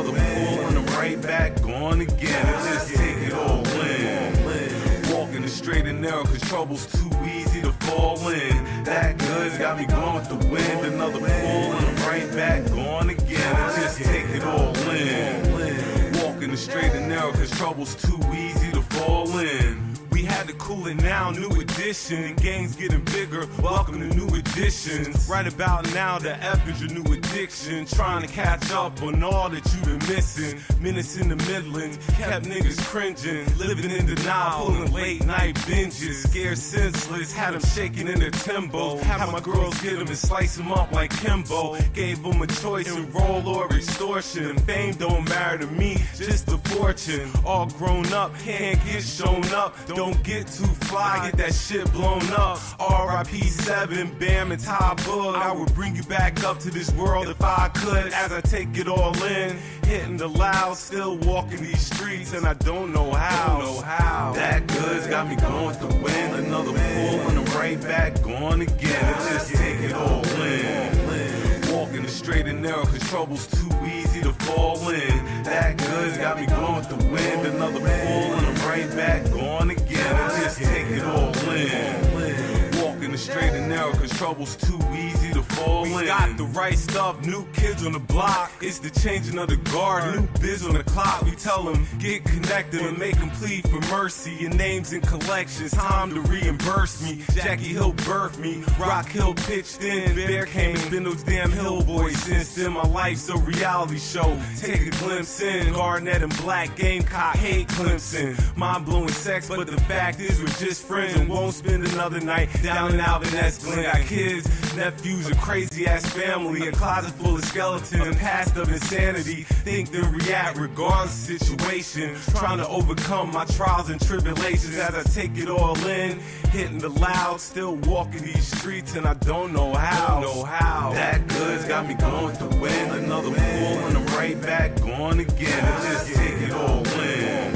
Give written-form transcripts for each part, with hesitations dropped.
another pull and I'm right back on again. And just take it all in. Walking the straight and narrow cause trouble's too easy to fall in. That good's got me going with the wind. Another pull and I'm right back on again. And just take it all in. Walking the straight and narrow cause trouble's too easy to fall in. We had to cool it now, new edition. And gangs getting bigger, welcome to new editions. Right about now, the F is your new addiction. Trying to catch up on all that you've been missing. Minutes in the Midlands, kept niggas cringing. Living in denial, pulling late night binges. Scared senseless, had them shaking in their timbo. Had my girls get them and slice them up like Kimbo. Gave them a choice, enroll or extortion. Fame don't matter to me, just a fortune. All grown up, can't get shown up. Don't get too fly, get that shit blown up. R.I.P. 7, Bam and Ty Bug. I would bring you back up to this world if I could. As I take it all in, hitting the loud, still walking these streets, and I don't know how. That good's got me going with the wind. Another pull and I'm right back on again. And just take it all in. Walking the straight and narrow cause trouble's too easy to fall in. That good's got me going with the wind. Another pull and I'm right back on again. And just take it all in. Walking the straight and narrow cause trouble's too easy to fall in. We got the right stuff, new kids on the block. It's the changing of the guard, new biz on the clock. We tell them get connected and make them plead for mercy. Your name's in collections, time to reimburse me. Jackie Hill birthed me, Rock Hill pitched in. Bear came and been those damn Hill boys. Since then my life's a reality show. Take a glimpse in, Garnett and Black Gamecock hate Clemson. Mind-blowing sex, but the fact is we're just friends and won't spend another night down in Alvin S. Glen. Got kids, nephews, a crazy-ass family, a closet full of skeletons and past of insanity. Think then react regardless of situation. Trying to overcome my trials and tribulations as I take it all in. Hitting the loud, still walking these streets and I don't know how. That good's got me going with the wind. Another pull and I'm right back on again. And just take it all in.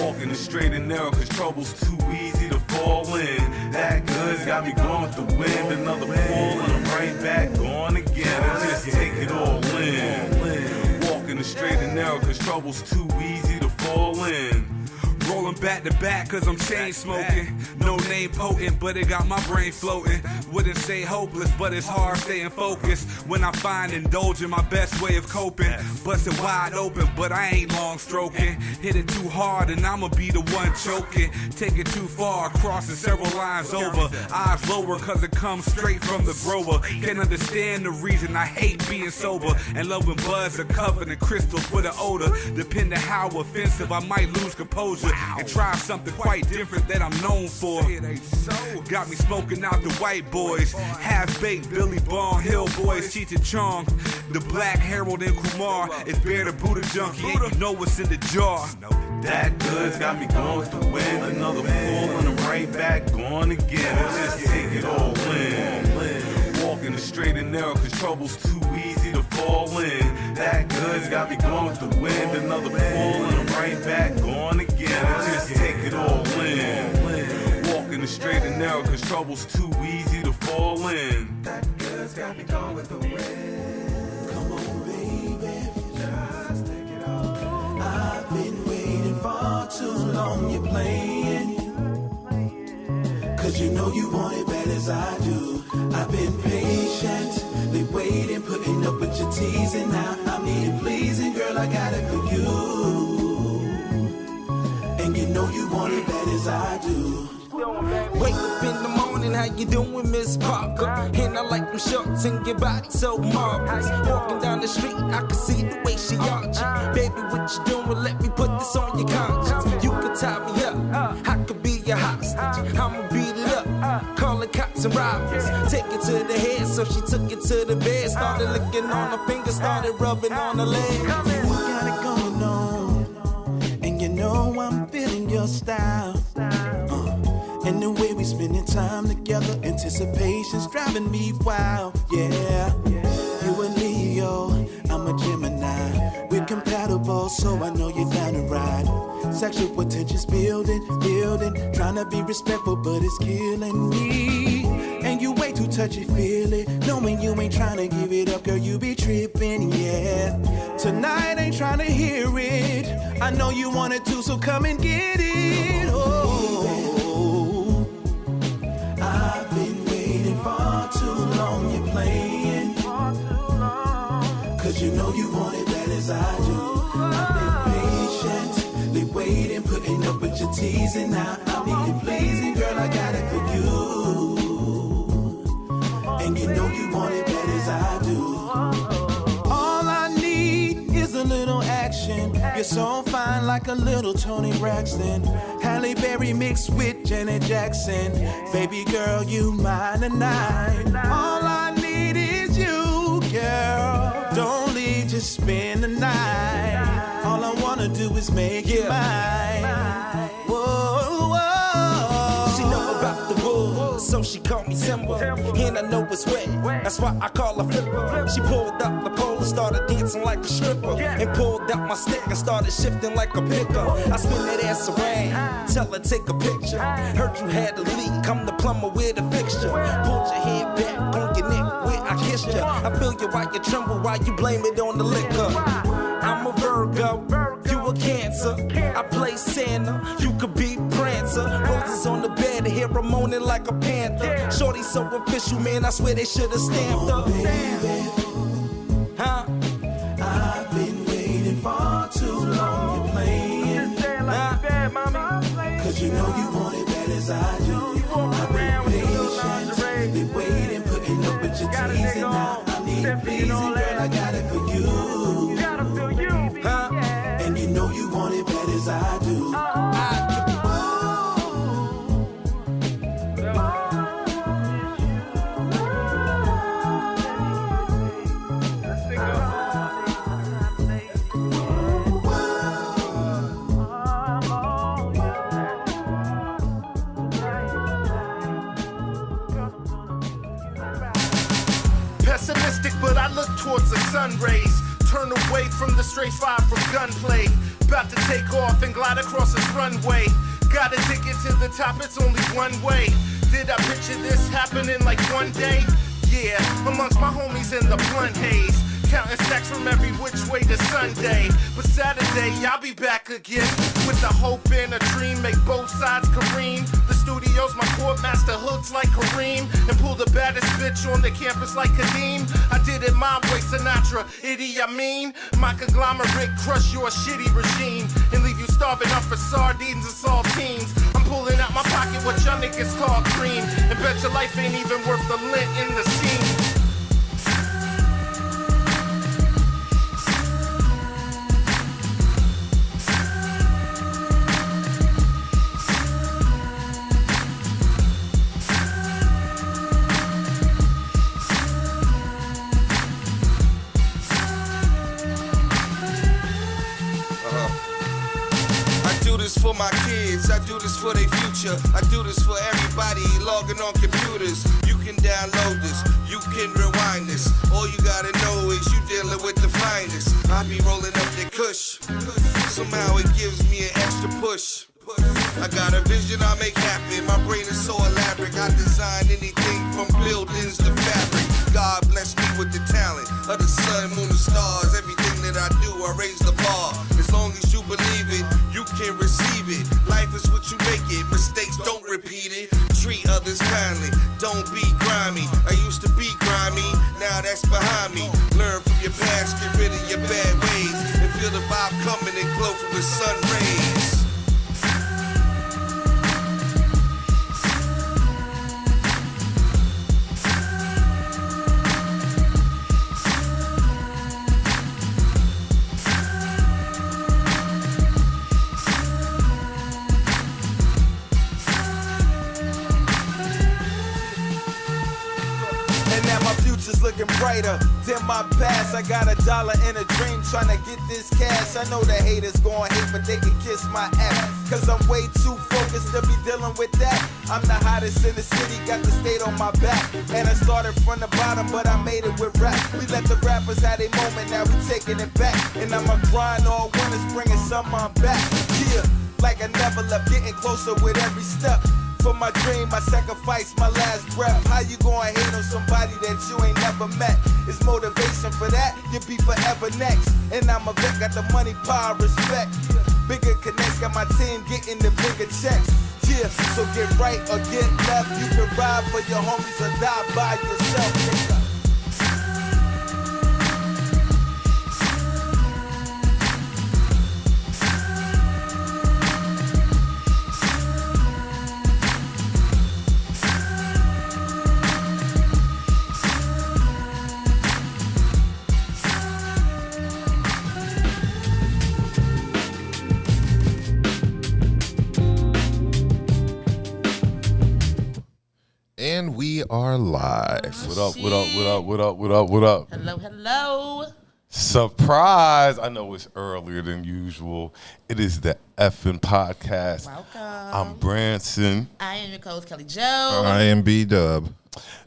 Walking the straight and narrow cause trouble's too easy to fall in. That good's got me going with the wind. Another pull and I'm right back on again. And just take it all in. Walking the straight and narrow cause trouble's too easy to fall in. Rolling back to back cause I'm chain smoking. No name potent, but it got my brain floating. Wouldn't say hopeless, but it's hard staying focused. When I find indulging my best way of coping. Busted wide open, but I ain't long stroking. Hit it too hard and I'ma be the one choking. Take it too far, crossing several lines over. Eyes lower cause it comes straight from the grower. Can't understand the reason I hate being sober. And love when buds are covered in crystals with an odor. Depending how offensive, I might lose composure. And try something quite different that I'm known for. Got me smoking out the white boys. Half-baked Billy Bond Hill boys. Cheech and Chong, the Black Harold and Kumar. It's B.D.U.B and Budha junkie and you know what's in the jar. That good's got me going with the wind. Another pull and I'm right back on again. And just take it all in. Walking the straight and narrow cause trouble's too easy to fall in. That good's got me going with the wind. Another pull and I'm right back on again. And just take it all in. Walking the straight and narrow cause trouble's too easy to fall in. That good's got me going with the wind. Come on baby, just take it all. I've been waiting for too long, you're playing. Cause you know you want it bad as I do. I've been patiently waiting, putting up with your teasing. Now I'm needing pleasing, girl, I got it for you. And you know you want it bad as I do. Wake up in the morning, how you doing, Miss Parker? And I like them shorts and your body so marvelous. Walking down the street, I can see the way she arching. Baby, what you doing? Let me put this on your conscience. You can tie me up, I could be your hostage. I'ma beat it up, call it cops and robbers. Take it to the head, so she took it to the bed. Started licking on her fingers, started rubbing on her leg. You got it going on, and you know I'm feeling your style. And the way we spending time together, anticipation's driving me wild. Yeah, you a Leo, I'm a Gemini. We're compatible, so I know you're down to ride. Sexual potential's building. Trying to be respectful, but it's killing me. And you way too touchy-feely. Knowing you ain't trying to give it up, girl, you be tripping, yeah. Tonight ain't trying to hear it. I know you want it too, so come and get it. Oh, I've been waiting far too long. You're playing, cause you know you want it bad as I do. I've been patiently waiting, putting up with your teasing. Now I need you pleasing, girl, I got it for you. And you know you want it bad as I do. All I need is a little action. You're so fine like a little Tony Braxton. Halle Berry mixed with Janet Jackson. Baby girl, you mine tonight. All I need is you, girl. Don't leave, just spend the night. All I wanna do is make you mine. Whoa, whoa. She know about the rules, so she called me Timber. And I know it's wet, that's why I call her Flipper. She pulled up the pole and started dancing like a stripper. And pulled out my stick and started shifting like a picker. I spin that ass around, tell her take a picture. Heard you had a leak, come the plumber with a fixture. Pulled your head back on your neck where I kissed you. I feel you while you tremble, while you blame it on the liquor. I'm a Virgo, you a Cancer. I play Santa, you could be Prancer. Roses on the bed, hear her moaning like a panther. Shorty so official, man, I swear they should've stamped her. Baby, Huh? I've been waiting far too long. You're playing, cause you know you want it bad as I do. I've been patiently waiting, putting up with your teasing. Now I need it pleasing, girl, I got it for you. Huh? And you know you want it bad as I do. Pessimistic, but I look towards the sun rays. Turn away from the straight fire from gunplay. About to take off and glide across this runway. Got a ticket to the top, it's only one way. Did I picture this happening like one day? Yeah, amongst my homies in the blunt haze. Counting stacks from every which way to Sunday. But Saturday, I'll be back again. With the hope and a dream, make both sides careen. The studio's my court master, hooks like Kareem. And pull the baddest bitch on the campus like Kadeem. I did it my way, Sinatra, Idi Amin. My conglomerate crush your shitty regime. And leave you starving up for sardines and saltines. I'm pulling out my pocket what y'all niggas call cream. And bet your life ain't even worth the lint in the scene. For my kids, I do this for their future. I do this for everybody logging on computers. You can download this, you can rewind this. All you gotta know is you dealing with the finest. I be rolling up the kush. Somehow it gives me an extra push. I got a vision I make happen. My brain is so elaborate. I design anything from buildings to fabric. God bless me with the talent of the sun, moon, and stars. Everything that I do, I raise the bar. As long as you believe it, you can receive it. Life is what you make it. Mistakes, don't repeat it. Treat others kindly. Don't be grimy. I used to be grimy. Now that's behind me. Learn from your past. Get rid of your bad ways. And feel the vibe coming and glow from the sun rays. Looking brighter than my past. I got $1 in a dream trying to get this cash. I know the haters gon' hate, but they can kiss my ass. Cause I'm way too focused to be dealing with that. I'm the hottest in the city, got the state on my back. And I started from the bottom, but I made it with rap. We let the rappers have their moment, now we taking it back. And I'ma grind all winter, spring and summer, I'm back. Yeah, like I never left, getting closer with every step. For my dream, I sacrificed my last breath. How you gonna hate on somebody that you ain't never met? It's motivation for that, you'll be forever next. And I'm a vet, got the money, power, respect. Bigger connects, got my team getting the bigger checks. Yeah, so get right or get left. You can ride for your homies or die by yourself, nigga. And we are live. What up, what up, what up, what up, what up, what up? Hello, hello. Surprise! I know it's earlier than usual. It is the effing podcast. Welcome. I'm Branson. I am your co-host, Kelli Jo. I am B.D.U.B.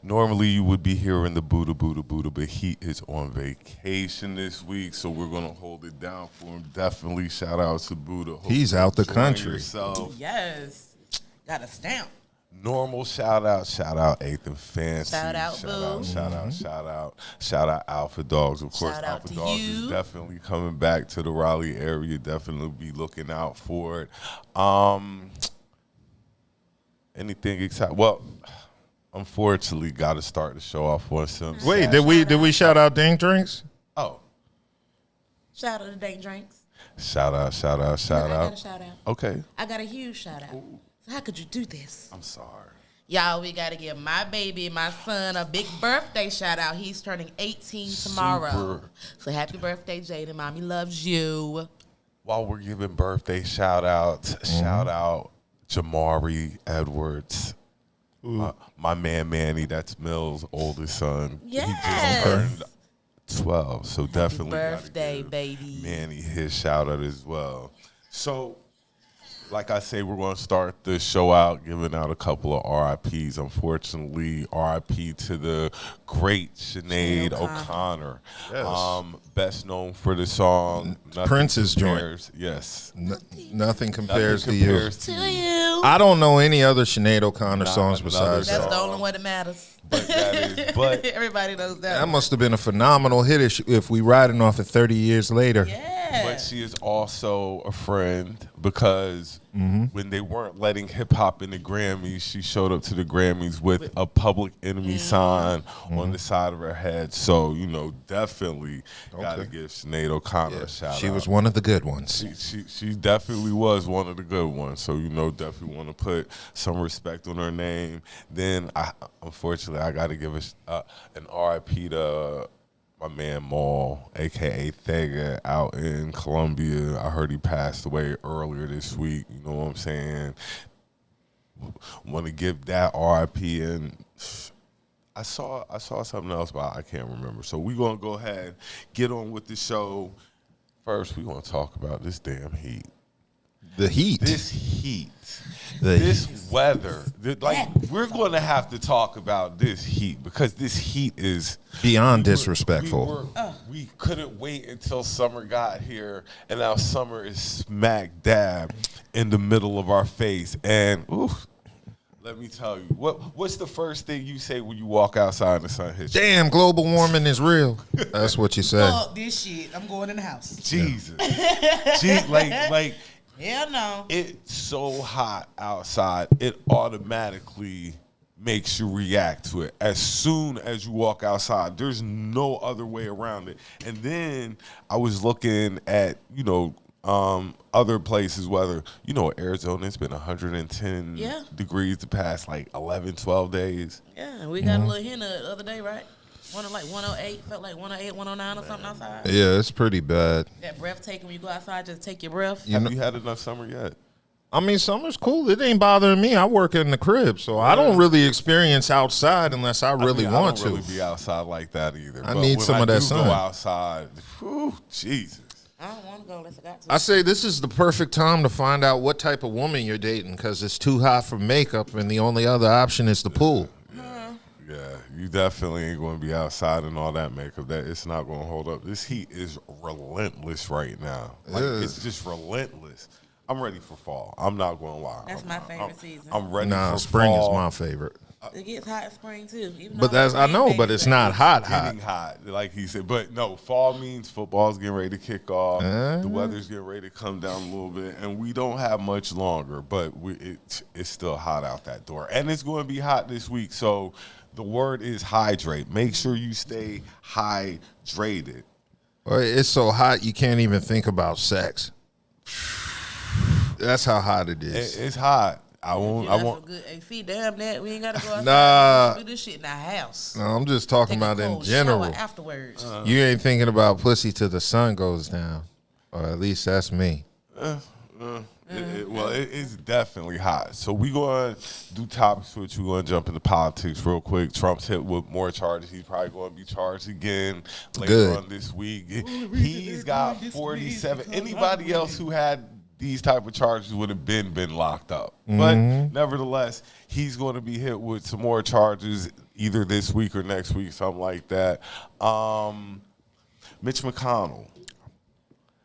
Normally you would be hearing the Budha, but he is on vacation this week, so we're going to hold it down for him. Definitely shout out to Budha. Hope He's you out the enjoying country. yourself. Yes. Got a stamp. Normal shout out Eighth and Fancy. Shout out, Boo. Shout out Alpha Dogs. Of course, Shout out Alpha to Dogs you. is definitely coming back to the Raleigh area. Definitely be looking out for it. Anything exciting? Well, unfortunately, got to start the show off on some. Wait, did we shout out Dink Drinks? Oh, Shout out to Date Drinks. shout out. I got a shout out. Okay, I got a huge shout out. So how could you do this? I'm sorry. Y'all, we got to give my baby, my son, a big birthday shout out. He's turning 18 tomorrow. Super. So happy birthday, Jaden. Mommy loves you. While we're giving birthday shout outs, shout out Jamari Edwards. My man Manny, that's Mill's oldest son. Yes. He just turned 12, so definitely gotta birthday, give baby. Manny his shout out as well. So, like I say, we're going to start the show out giving out a couple of RIPs. Unfortunately, RIP to the great Sinead O'Connor. Yes. Best known for the song Nothing Prince's Compares. Yes. Nothing compares to you. Compares to To you. I don't know any other Sinead O'Connor songs another besides That's that. the only one that matters. But that is, but Everybody knows that. That must have been a phenomenal hit if we riding off it 30 years later. Yeah. But she is also a friend because when they weren't letting hip hop in the Grammys, she showed up to the Grammys with a Public Enemy sign on the side of her head. So, definitely got to give Sinead O'Connor a shout out. She was one of the good ones. She definitely was one of the good ones. So, definitely want to put some respect on her name. Then, unfortunately, I got to give an RIP to my man Maul, a.k.a. Thega, out in Colombia. I heard he passed away earlier this week. You know what I'm saying? Want to give that RIP, and I saw something else, but I can't remember. So we're going to go ahead and get on with the show. First, we're going to talk about this damn heat. The heat. This heat. The This weather. We're going to have to talk about this heat because this heat is Beyond disrespectful. We couldn't wait until summer got here, and now summer is smack dab in the middle of our face. And let me tell you, what's the first thing you say when you walk outside and the sun hits you? Damn, global warming is real. That's what you say. Fuck this shit. I'm going in the house. Jesus. like Hell no. it's so hot outside, it automatically makes you react to it as soon as you walk outside. There's no other way around it. And then I was looking at, other places, whether, Arizona, it's been 110 degrees the past 11, 12 days. Yeah, we got a little hint the other day, right? One of 108, felt like 108, 109 or something outside. Yeah, it's pretty bad. That breath taking when you go outside, just take your breath. Have you had enough summer yet? I mean, summer's cool. It ain't bothering me. I work in the crib, so I don't really experience outside unless I really want to. I don't really be outside like that either. I But need when some of that do sun. Go outside. Whew, Jesus. I don't want to go unless I got to. I say this is the perfect time to find out what type of woman you're dating because it's too hot for makeup and the only other option is the pool. Yeah, you definitely ain't going to be outside and all that makeup. That it's not going to hold up. This heat is relentless right now. It's just relentless. I'm ready for fall. I'm not going to lie. That's my favorite season. I'm ready for spring fall. is my favorite. It gets hot in spring too. But that's I know, but it's not hot. Getting hot, like he said. But no, fall means football's getting ready to kick off. The weather's getting ready to come down a little bit, and we don't have much longer. But it's still hot out that door, and it's going to be hot this week. So the word is hydrate. Make sure you stay hydrated. Well, it's so hot you can't even think about sex. That's how hot it is. It's hot. I won't. Hey, see, damn that. We ain't got to go outside. Nah. Do this shit in the house. No, I'm just talking about in general. Afterwards. You ain't thinking about pussy till the sun goes down. Or at least that's me. It's definitely hot. So we going to do topic switch. We're going to jump into politics real quick. Trump's hit with more charges. He's probably going to be charged again later on this week. He's got 47. Anybody else who had these type of charges would have been locked up. But nevertheless, he's going to be hit with some more charges either this week or next week, something like that. Mitch McConnell.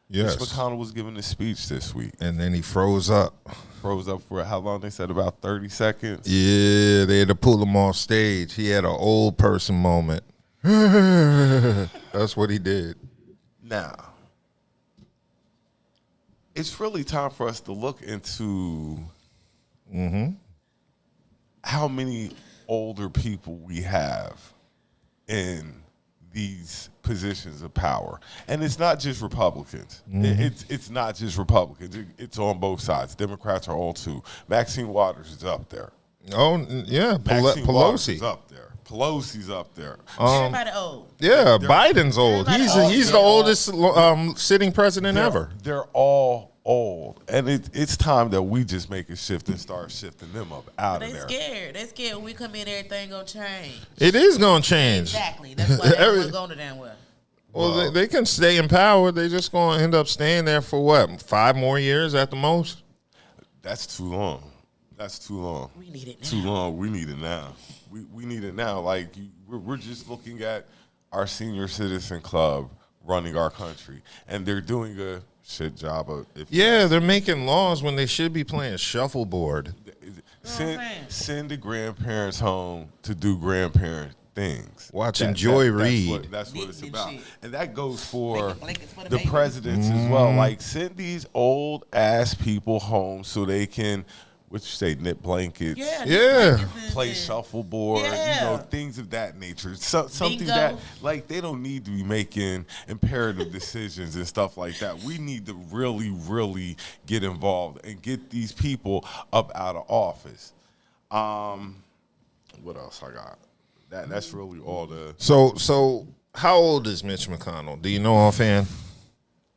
Yes. Mitch McConnell was giving a speech this week. And then he froze up. Froze up for how long? They said about 30 seconds. Yeah, they had to pull him off stage. He had an old person moment. That's what he did. Now, it's really time for us to look into how many older people we have in these positions of power. And it's not just Republicans. It's not just Republicans. It's on both sides. Democrats are all too. Maxine Waters is up there. Oh, yeah. Pelosi is up there. Pelosi's up there. Everybody old. Yeah, Biden's old. He's the oldest sitting president ever. They're all old, and it's time that we just make a shift and start shifting them up out of there. They're scared when we come in, everything gonna change. It is gonna change. Exactly. That's why everyone's going to damn well. Well, they can stay in power. They just gonna end up staying there for what, 5 more years at the most? That's too long. That's too long. We need it now. Too long. We need it now. We need it now. Like we're just looking at our senior citizen club running our country, and they're doing a shit job of. They're making laws when they should be playing shuffleboard. Send the grandparents home to do grandparent things. Watching Joy Reid. That's what it's about, and that goes for the presidents as well. Like send these old ass people home so they can. What you say, knit blankets? Play shuffleboard, things of that nature. Something that, like, they don't need to be making imperative decisions and stuff like that. We need to really, really get involved and get these people up out of office. What else I got? That's really all the. So how old is Mitch McConnell? Do you know offhand?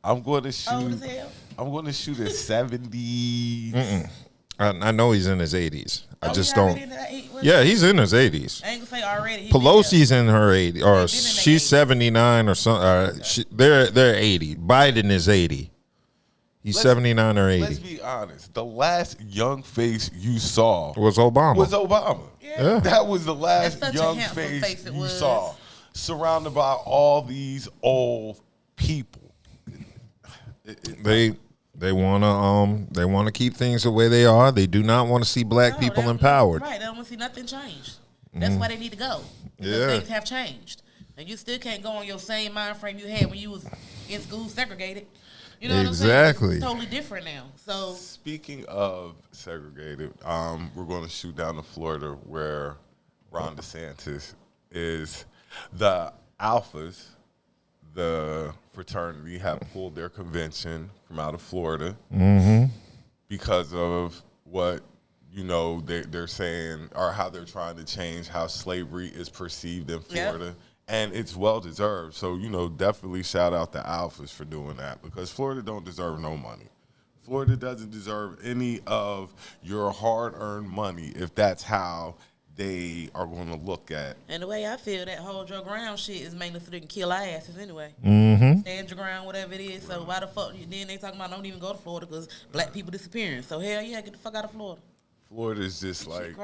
I'm going to shoot. Old as hell? I'm going to shoot at 70. I know he's in his 80s. I just he don't. Yeah, he's in his 80s. I ain't gonna say already. Pelosi's in her 80s, or she's 79 or something. They're 80. Biden is 80. He's 79 or 80. Let's be honest. The last young face you saw was Obama. Yeah. That was the last young face you saw. Surrounded by all these old people. They wanna keep things the way they are. They do not want to see black people empowered. Right, they don't want to see nothing change. That's why they need to go. Because things have changed, and you still can't go on your same mind frame you had when you was in school segregated. You know what I'm saying? It's totally different now. So speaking of segregated, we're going to shoot down to Florida where Ron DeSantis is. The Alphas, the fraternity, have pulled their convention from out of Florida because of what they're saying, or how they're trying to change how slavery is perceived in Florida. Yep. And it's well deserved. So, definitely shout out the Alphas for doing that, because Florida don't deserve no money. Florida doesn't deserve any of your hard-earned money if that's how they are going to look at. And the way I feel, that hold your ground shit is mainly so they can kill our asses anyway. Stand your ground, whatever it is. So why the fuck then they talking about don't even go to Florida because black people disappearing? So hell yeah, get the fuck out of Florida. Florida is just like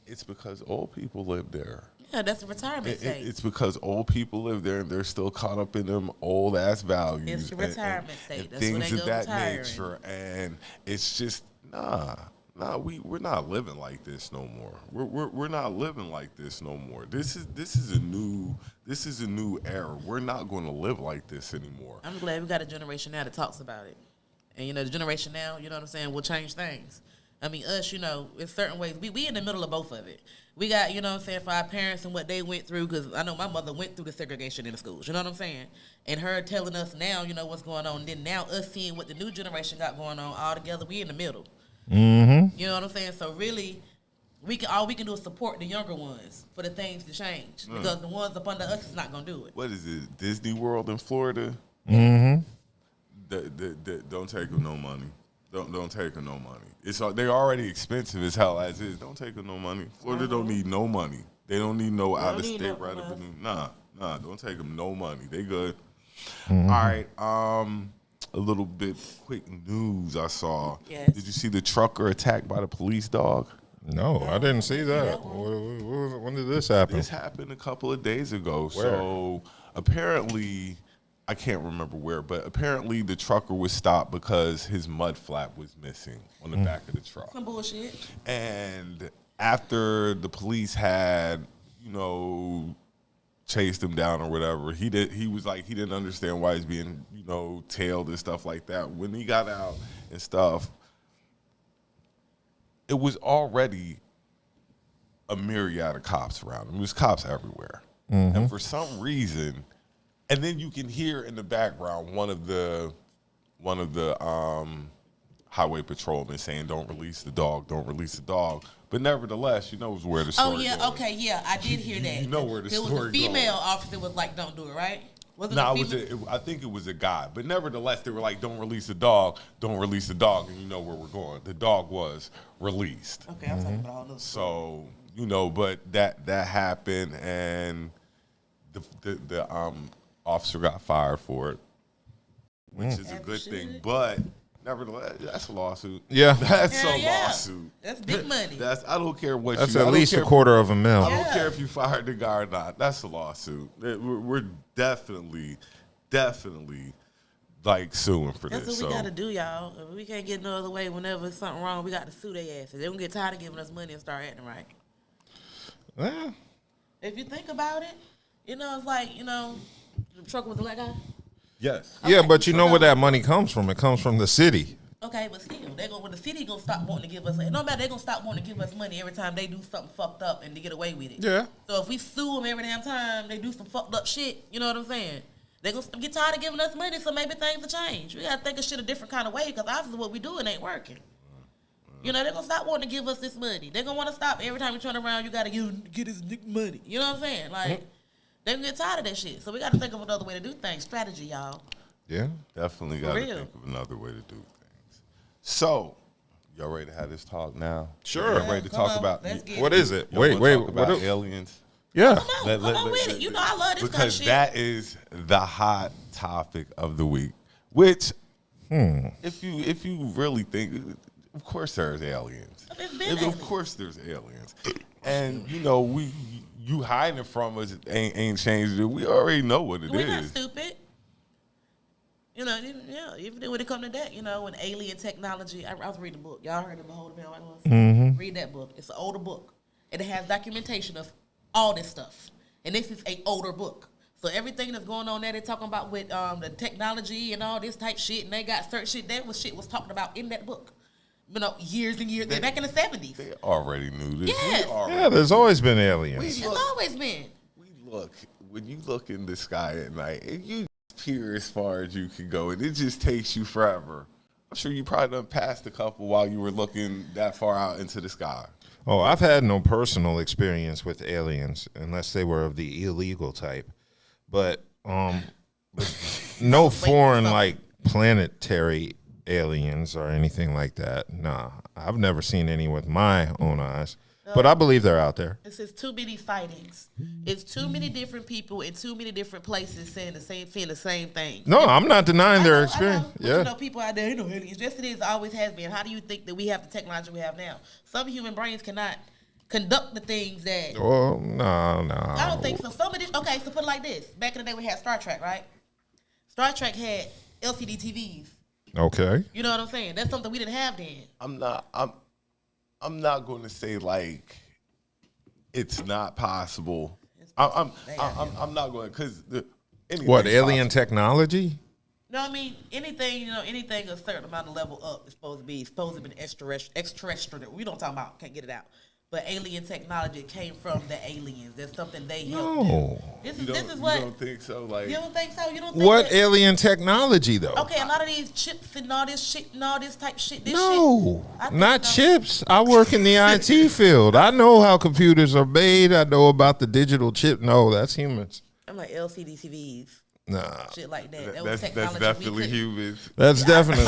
it's because old people live there. Yeah, that's the retirement state. It's because old people live there and they're still caught up in them old ass values. It's the retirement state. And That's when things they of go that retiring. nature. And it's just we're not living like this no more. We're not living like this no more. This is a new era. We're not going to live like this anymore. I'm glad we got a generation now that talks about it. And, the generation now, you know what I'm saying, will change things. I mean, us, in certain ways, we in the middle of both of it. We got, you know what I'm saying, for our parents and what they went through, because I know my mother went through the segregation in the schools, you know what I'm saying? And her telling us now, what's going on. And then now us seeing what the new generation got going on all together, we in the middle. Mm-hmm. You know what I'm saying? So really, all we can do is support the younger ones for the things to change. Because the ones up under us is not going to do it. What is it, Disney World in Florida? Mm-hmm. Don't take them no money. Don't take them no money. They're already expensive as hell as is. Don't take them no money. Florida don't need no money. They don't need no out of state revenue. Nah. Don't take them no money. They good. Mm-hmm. All right. A little bit quick news I saw. Yes. Did you see the trucker attacked by the police dog? No, I didn't see that. When did this happen? This happened a couple of days ago. Where? So apparently, I can't remember where, but apparently the trucker was stopped because his mud flap was missing on the back of the truck. Some bullshit. And after the police had, chased him down or whatever, he was like, he didn't understand why he's being, tailed and stuff like that. When he got out and stuff, it was already a myriad of cops around him. It was cops everywhere. Mm-hmm. And for some reason, and then you can hear in the background one of the highway patrolmen saying, "Don't release the dog, don't release the dog." But nevertheless, where the story Oh, yeah, goes. okay, yeah, I did hear that. You know where the story goes. It was a female officer was like, "Don't do it," right? I think it was a guy. But nevertheless, they were like, "Don't release the dog, don't release the dog," and you know where we're going. The dog was released. Okay, I'm talking about all those. So, but that happened, and the officer got fired for it, which is a good thing. But nevertheless, that's a lawsuit. Yeah. That's a lawsuit. That's big money. I don't care what That's you. at least $250,000. I don't care if you fired the guy or not. That's a lawsuit. We're definitely like suing for this. That's what we got to do, y'all. We can't get no other way. Whenever there's something wrong, we got to sue their asses. They're going to get tired of giving us money and start acting right. Yeah. If you think about it, it's like, the trucker was a black guy. Yes. Yeah, but you know where that money comes from? It comes from the city. Okay, but still, when the city gonna stop wanting to give us, no matter, they gonna stop wanting to give us money every time they do something fucked up and to get away with it. Yeah. So if we sue them every damn time they do some fucked up shit, you know what I'm saying? They gonna get tired of giving us money, so maybe things will change. We gotta think of shit a different kind of way, because obviously what we doing ain't working. They're gonna stop wanting to give us this money. They're gonna want to stop every time you turn around. You gotta get this money. You know what I'm saying? Like they gonna get tired of that shit. So we gotta think of another way to do things. Strategy, y'all. Yeah, definitely got to think of another way to do things. So, y'all ready to have this talk now? Sure. Y'all ready to talk about what is it? Y'all Wait. talk about aliens? Yeah. Come on with it. I love this kind of because shit. that is the hot topic of the week. Which, if you really think, of course there's aliens. Of course there's aliens, and you hiding from us ain't changed it. We already know what it is. We're not stupid. Even when it comes to that, when alien technology, I was reading a book. Y'all heard of Behold the Man White Horse? Mm-hmm. Read that book. It's an older book. And it has documentation of all this stuff. And this is an older book. So everything that's going on there, they're talking about with the technology and all this type shit, and they got certain shit, shit was talked about in that book. Years and years, back in the 70s. They already knew this. Yes. Yeah, there's always been aliens. There's always been. When you look in the sky at night, and you peer as far as you can go, and it just takes you forever. I'm sure you probably done passed a couple while you were looking that far out into the sky. Oh, I've had no personal experience with aliens, unless they were of the illegal type. But no foreign, like, planetary aliens or anything like that. Nah, I've never seen any with my own eyes. But I believe they're out there. It says too many sightings. It's too many different people in too many different places saying the same thing. No, I'm not denying their experience. Yeah. People out there, aliens. Just it is, always has been. How do you think that we have the technology we have now? Some human brains cannot conduct the things that. Oh, no. I don't think so. Some of this. Okay, so put it like this. Back in the day, we had Star Trek, right? Star Trek had LCD TVs. Okay. You know what I'm saying? That's something we didn't have then. I'm not going to say like it's not possible. I'm not going because what alien technology? No, I mean anything a certain amount of level up is supposed to be extraterrestrial. We don't talk about, can't get it out. But alien technology came from the aliens. That's something they helped do. This is what. You don't think so? Like, you don't think so? You don't think what that, alien technology though? Okay, a lot of these chips and all this shit and all this type shit. Not chips. I work in the IT field. I know how computers are made. I know about the digital chip. No, that's humans. I'm like LCD TVs. Nah. Shit like that. That's definitely humans. That's definitely.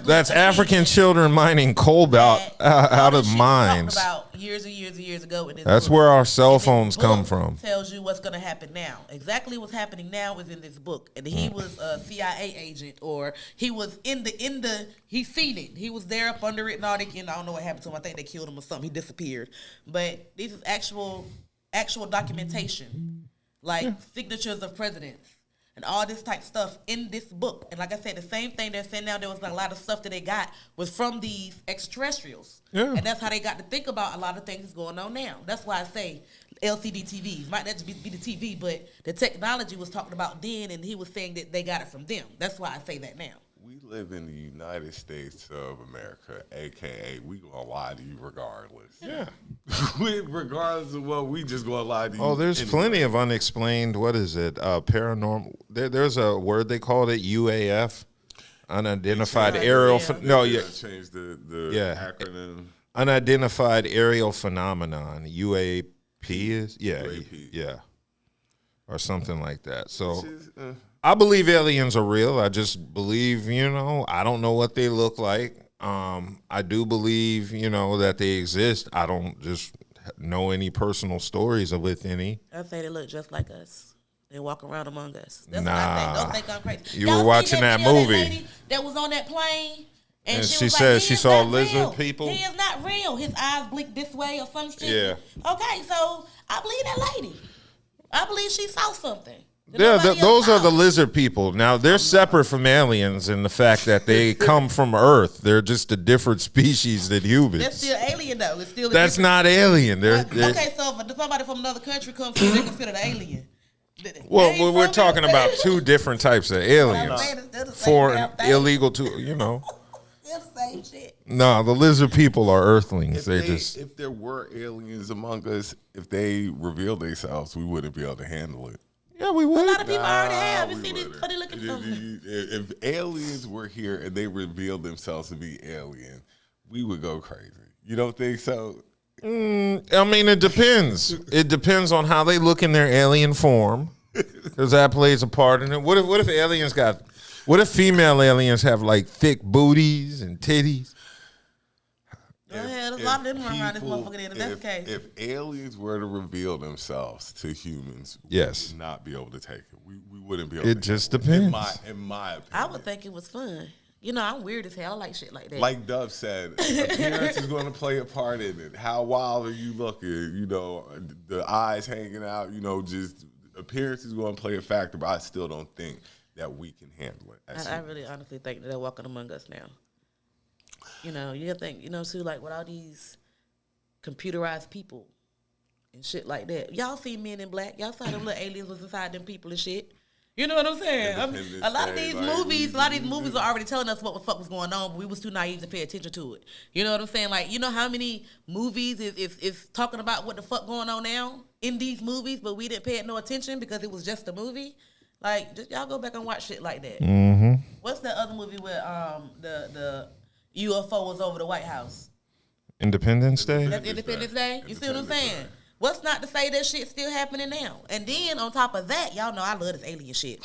That's African children mining cobalt out of mines. About years and years and years ago. That's where our cell phones come from. Tells you what's going to happen now. Exactly what's happening now is in this book. And he was a CIA agent, or he was he seen it. He was there up under it and all that. And I don't know what happened to him. I think they killed him or something. He disappeared. But this is actual documentation, like signatures of presidents. And all this type stuff in this book. And like I said, the same thing they're saying now, there was a lot of stuff that they got was from these extraterrestrials. Yeah. And that's how they got to think about a lot of things that's going on now. That's why I say LCD TVs. Might not just be the TV, but the technology was talked about then, and he was saying that they got it from them. That's why I say that now. We live in the United States of America, a.k.a. we going to lie to you regardless. Yeah. Regardless of what, we just going to lie to you. Oh, there's plenty of unexplained, what is it, paranormal. There's a word they called it, UAF, unidentified aerial. Change the acronym. Unidentified aerial phenomenon, UAP is? Yeah. UAP. Yeah. Or something like that. So I believe aliens are real. I just believe, I don't know what they look like. I do believe, that they exist. I don't just know any personal stories with any. I say they look just like us. They walk around among us. That's what I think. Don't think I'm crazy. You were watching that movie. That lady that was on that plane. And she said she saw lizard people. He is not real. His eyes blink this way or some shit. Yeah. Okay, so I believe that lady. I believe she saw something. Yeah, those are the lizard people. Now, they're separate from aliens in the fact that they come from Earth. They're just a different species than humans. That's still alien, though. It's still That's not alien. Okay, so if somebody from another country comes here, they consider the alien. Well, we're talking about two different types of aliens. Foreign, illegal, Still the same shit. No, the lizard people are Earthlings. If there were aliens among us, if they revealed themselves, we wouldn't be able to handle it. Yeah, we would. A lot of people already have. You see these funny looking If aliens were here and they revealed themselves to be alien, we would go crazy. You don't think so? I mean, it depends. It depends on how they look in their alien form, because that plays a part in it. What if aliens got? What if female aliens have like thick booties and titties? There's a lot of them running around this motherfucker then, if that's the case. If aliens were to reveal themselves to humans, yes, we would not be able to take it. We wouldn't be able to. It just depends. In my opinion. I would think it was fun. I'm weird as hell. I like shit like that. Like Dove said, appearance is going to play a part in it. How wild are you looking? The eyes hanging out, just appearance is going to play a factor, but I still don't think that we can handle it. I really honestly think that they're walking among us now. You think, too, like with all these computerized people and shit like that. Y'all see Men in Black. Y'all saw them little aliens was inside them people and shit. You know what I'm saying? A lot of these movies are already telling us what the fuck was going on, but we was too naive to pay attention to it. You know what I'm saying? Like, how many movies is talking about what the fuck going on now in these movies, but we didn't pay it no attention because it was just a movie? Like, just y'all go back and watch shit like that. Mm-hmm. What's that other movie where the UFO was over the White House? Independence Day? That's Independence Day? You see what I'm saying? What's not to say that shit's still happening now? And then on top of that, y'all know I love this alien shit.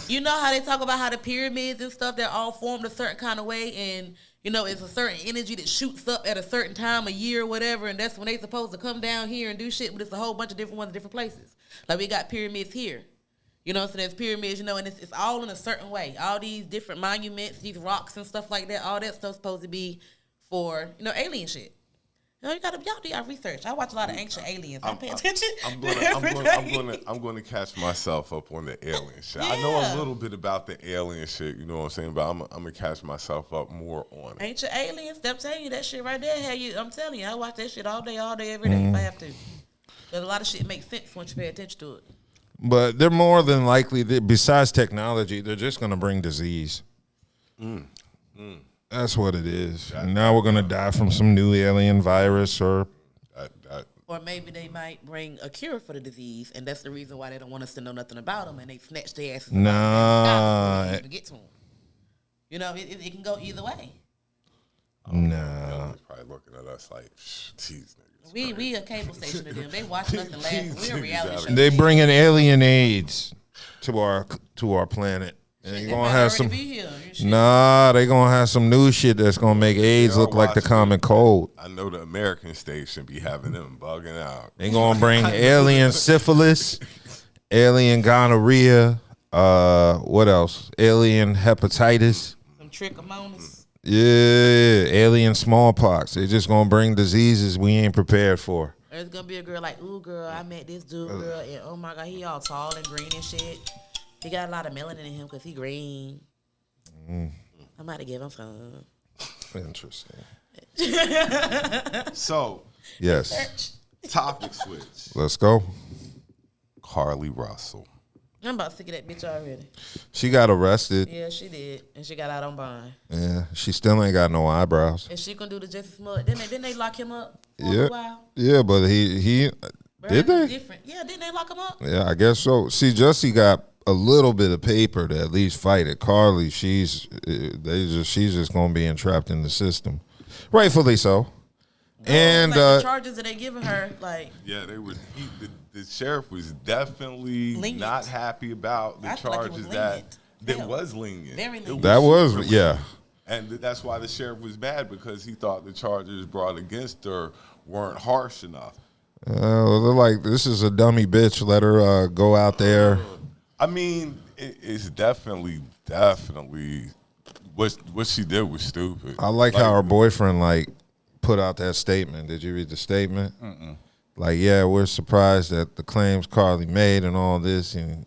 You know how they talk about how the pyramids and stuff, they're all formed a certain kind of way, and it's a certain energy that shoots up at a certain time of year or whatever, and that's when they supposed to come down here and do shit, but it's a whole bunch of different ones in different places. Like we got pyramids here. So there's pyramids, and it's all in a certain way. All these different monuments, these rocks and stuff like that, all that stuff's supposed to be for, alien shit. Y'all do your research. I watch a lot of ancient aliens. I pay attention. I'm gonna catch myself up on the alien shit. Yeah. I know a little bit about the alien shit, you know what I'm saying, but I'm gonna catch myself up more on it. Ancient aliens, I'm telling you, that shit right there. I'm telling you, I watch that shit all day, every day if I have to. But a lot of shit makes sense once you pay attention to it. But they're more than likely, besides technology, they're just gonna bring disease. That's what it is. And now we're gonna die from some new alien virus or maybe they might bring a cure for the disease, and that's the reason why they don't want us to know nothing about them, and they snatch their asses. Nah, to get to them. You know, it can go either way. Nah, probably looking at us like, these niggas. We a cable station to them. They watch us and laugh. We're a reality show. They bringing alien AIDS to our planet. And they gonna have some. Nah, they gonna have some new shit that's gonna make AIDS look like the common cold. I know the American station be having them bugging out. They gonna bring alien syphilis, alien gonorrhea. What else? Alien hepatitis. Some trichomonas. Yeah, alien smallpox. They just gonna bring diseases we ain't prepared for. There's gonna be a girl like, ooh, girl, I met this dude, girl, and oh my God, he all tall and green and shit. He got a lot of melanin in him because he green. I might have give him some. Interesting. So, yes. Topic switch. Let's go. Carly Russell. I'm about sick of that bitch already. She got arrested. Yeah, she did. And she got out on bond. Yeah, she still ain't got no eyebrows. And she gonna do the Justice Mud. Didn't they lock him up for a while? Yeah, but he did they? Different. Yeah, didn't they lock him up? Yeah, I guess so. See, Jussie got a little bit of paper to at least fight it. Carly, she's just gonna be entrapped in the system, rightfully so. And the charges that they giving her, like they were. The sheriff was definitely lenient. Not happy about the charges that was lenient. Very lenient. That was and that's why the sheriff was mad because he thought the charges brought against her weren't harsh enough. They're like, this is a dummy bitch. Let her go out there. I mean, it's definitely what she did was stupid. I like how her boyfriend put out that statement. Did you read the statement? Mm-mm. Like, yeah, we're surprised at the claims Carly made and all this, and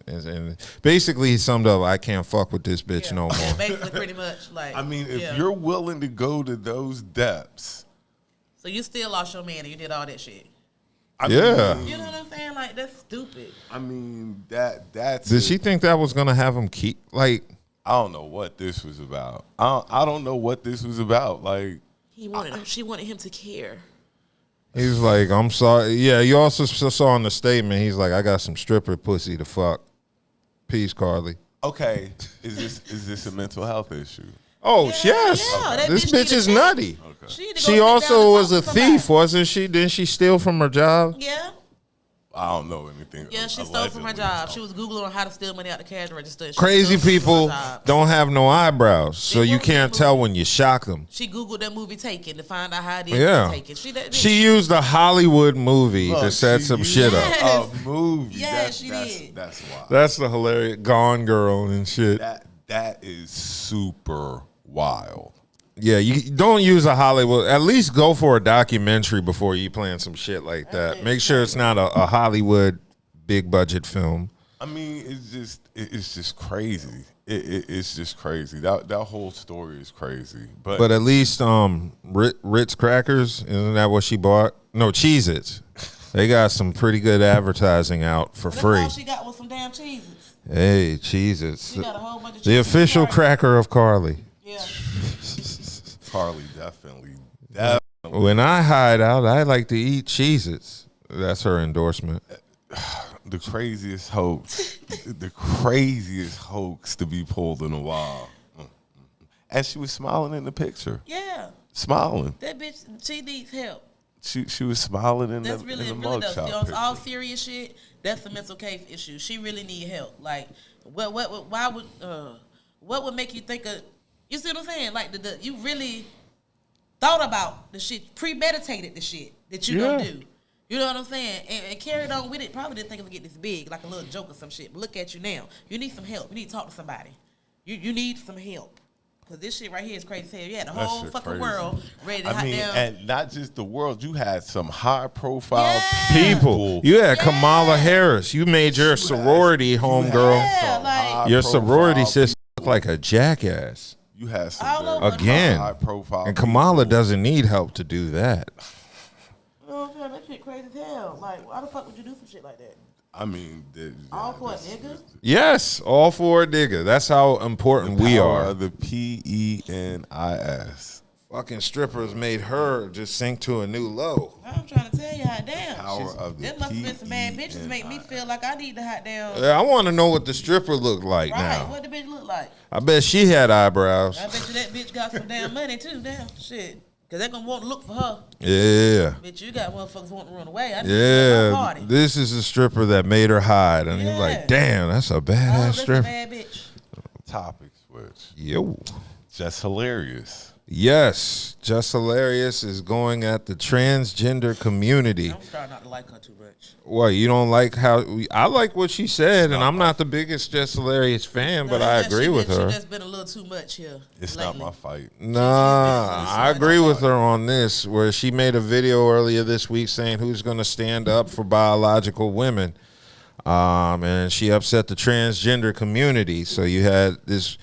basically he summed up, I can't fuck with this bitch no more. Yeah, basically, pretty much. I mean, if you're willing to go to those depths, so you still lost your man and you did all that shit. I mean, you know what I'm saying? Like, that's stupid. I mean, that's. Did she think that was gonna have him keep? Like, I don't know what this was about. I don't know what this was about. Like, she wanted him to care. He's like, I'm sorry. Yeah, you also saw in the statement. He's like, I got some stripper pussy to fuck. Peace, Carly. Okay, is this a mental health issue? Oh yes, yeah, this bitch is nutty. Okay. She also was a thief, wasn't she? Didn't she steal from her job? Yeah. I don't know anything. Yeah, she stole from her job. She was Googling on how to steal money out the cash register. Crazy people don't have no eyebrows, so you can't tell when you shock them. She Googled that movie Taken to find out how it is Taken. She used a Hollywood movie to set some shit up. A movie. Yeah, she did. That's wild. That's the hilarious Gone Girl and shit. That is super wild. Yeah, you don't use a Hollywood. At least go for a documentary before you plan some shit like that. Make sure it's not a Hollywood big budget film. I mean, it's just crazy. It's just crazy. That whole story is crazy. But at least Ritz crackers, isn't that what she bought? No, Cheez-Its. They got some pretty good advertising out for free. All she got was some damn Cheez-Its. Hey, Cheez-Its. She got a whole bunch of the official cracker of Carly. Yeah. Carly definitely. When I hide out, I like to eat Cheez-Its. That's her endorsement. The craziest hoax. The craziest hoax to be pulled in a while. And she was smiling in the picture. Yeah. Smiling. That bitch, she needs help. She was smiling in the mugshot picture. All serious shit, that's a mental case issue. She really need help. Like, what would make you think of? You see what I'm saying? Like, you really thought about the shit, premeditated the shit that you gonna do. You know what I'm saying? And carried on with it. Probably didn't think it would get this big, like a little joke or some shit. But look at you now. You need some help. You need to talk to somebody. You need some help. Cause this shit right here is crazy. You had the whole fucking world ready to hot down. And not just the world. You had some high profile people. You had Kamala Harris. You made your sorority homegirl. Yeah, your sorority sister look like a jackass. You had some again, high profile. And Kamala doesn't need help to do that. Oh man, that shit crazy as hell. Like, why the fuck would you do some shit like that? I mean, all for a nigga? Yes, all for a nigga. That's how important we are. The PENIS. Fucking strippers made her just sink to a new low. I'm trying to tell you, hot damn. Power of the there must have been some bad bitches make me feel like I need to hot down. Yeah, I want to know what the stripper looked like now. Right, what the bitch look like? I bet she had eyebrows. I bet you that bitch got some damn money too, damn shit. Cause they're gonna want to look for her. Yeah. Bitch, you got motherfuckers wanting to run away. Yeah. This is a stripper that made her hide. And you're like, damn, that's a badass stripper. A bad bitch. Topic switch. Yo. Just hilarious. Yes. Just Hilarious is going at the transgender community. I'm starting not to like her too much. What, you don't like how... I like what she said, and I'm not the biggest Just Hilarious fan, but I agree with her. She just been a little too much here. It's lately. Not my fight. Nah, I agree with her on this, where she made a video earlier this week saying who's going to stand up for biological women. And she upset the transgender community. So you had this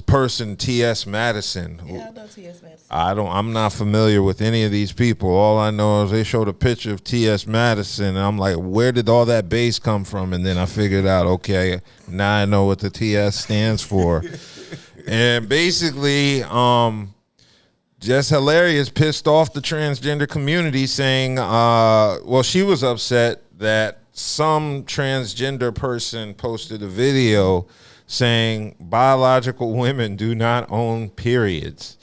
person, T.S. Madison. Yeah, I know T.S. Madison. I'm not familiar with any of these people. All I know is they showed a picture of T.S. Madison, and I'm like, where did all that bass come from? And then I figured out, okay, now I know what the T.S. stands for. And basically, Just Hilarious pissed off the transgender community, saying, well, she was upset that some transgender person posted a video saying biological women do not own periods,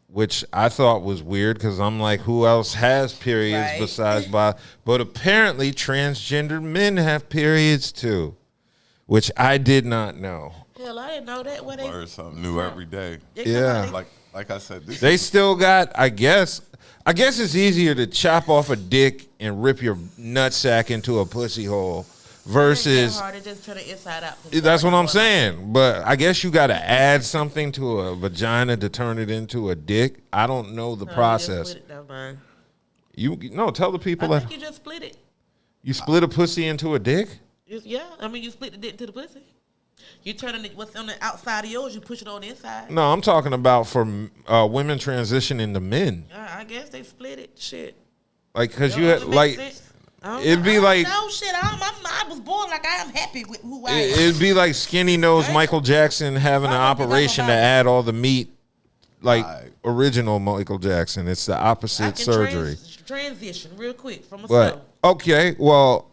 which I thought was weird because I'm like, who else has periods besides but apparently transgender men have periods too, which I did not know. Hell, I didn't know that. Learn something new every day. Yeah. Like I said, they still got, I guess it's easier to chop off a dick and rip your nutsack into a pussy hole versus. Hard to just turn it inside out. That's what I'm saying. But I guess you got to add something to a vagina to turn it into a dick. I don't know the process. Tell the people I think you just split it. You split a pussy into a dick? Yeah, I mean you split the dick into the pussy. You turn what's on the outside of yours, you push it on the inside. No, I'm talking about for women transitioning to men. I guess they split it. Shit. Like, because you had, like, it'd be like. No, shit. I was born like I am happy with who I am. It'd be like skinny nose Michael Jackson having an operation to add all the meat, like original Michael Jackson. It's the opposite surgery. Transition real quick from a But, okay, well,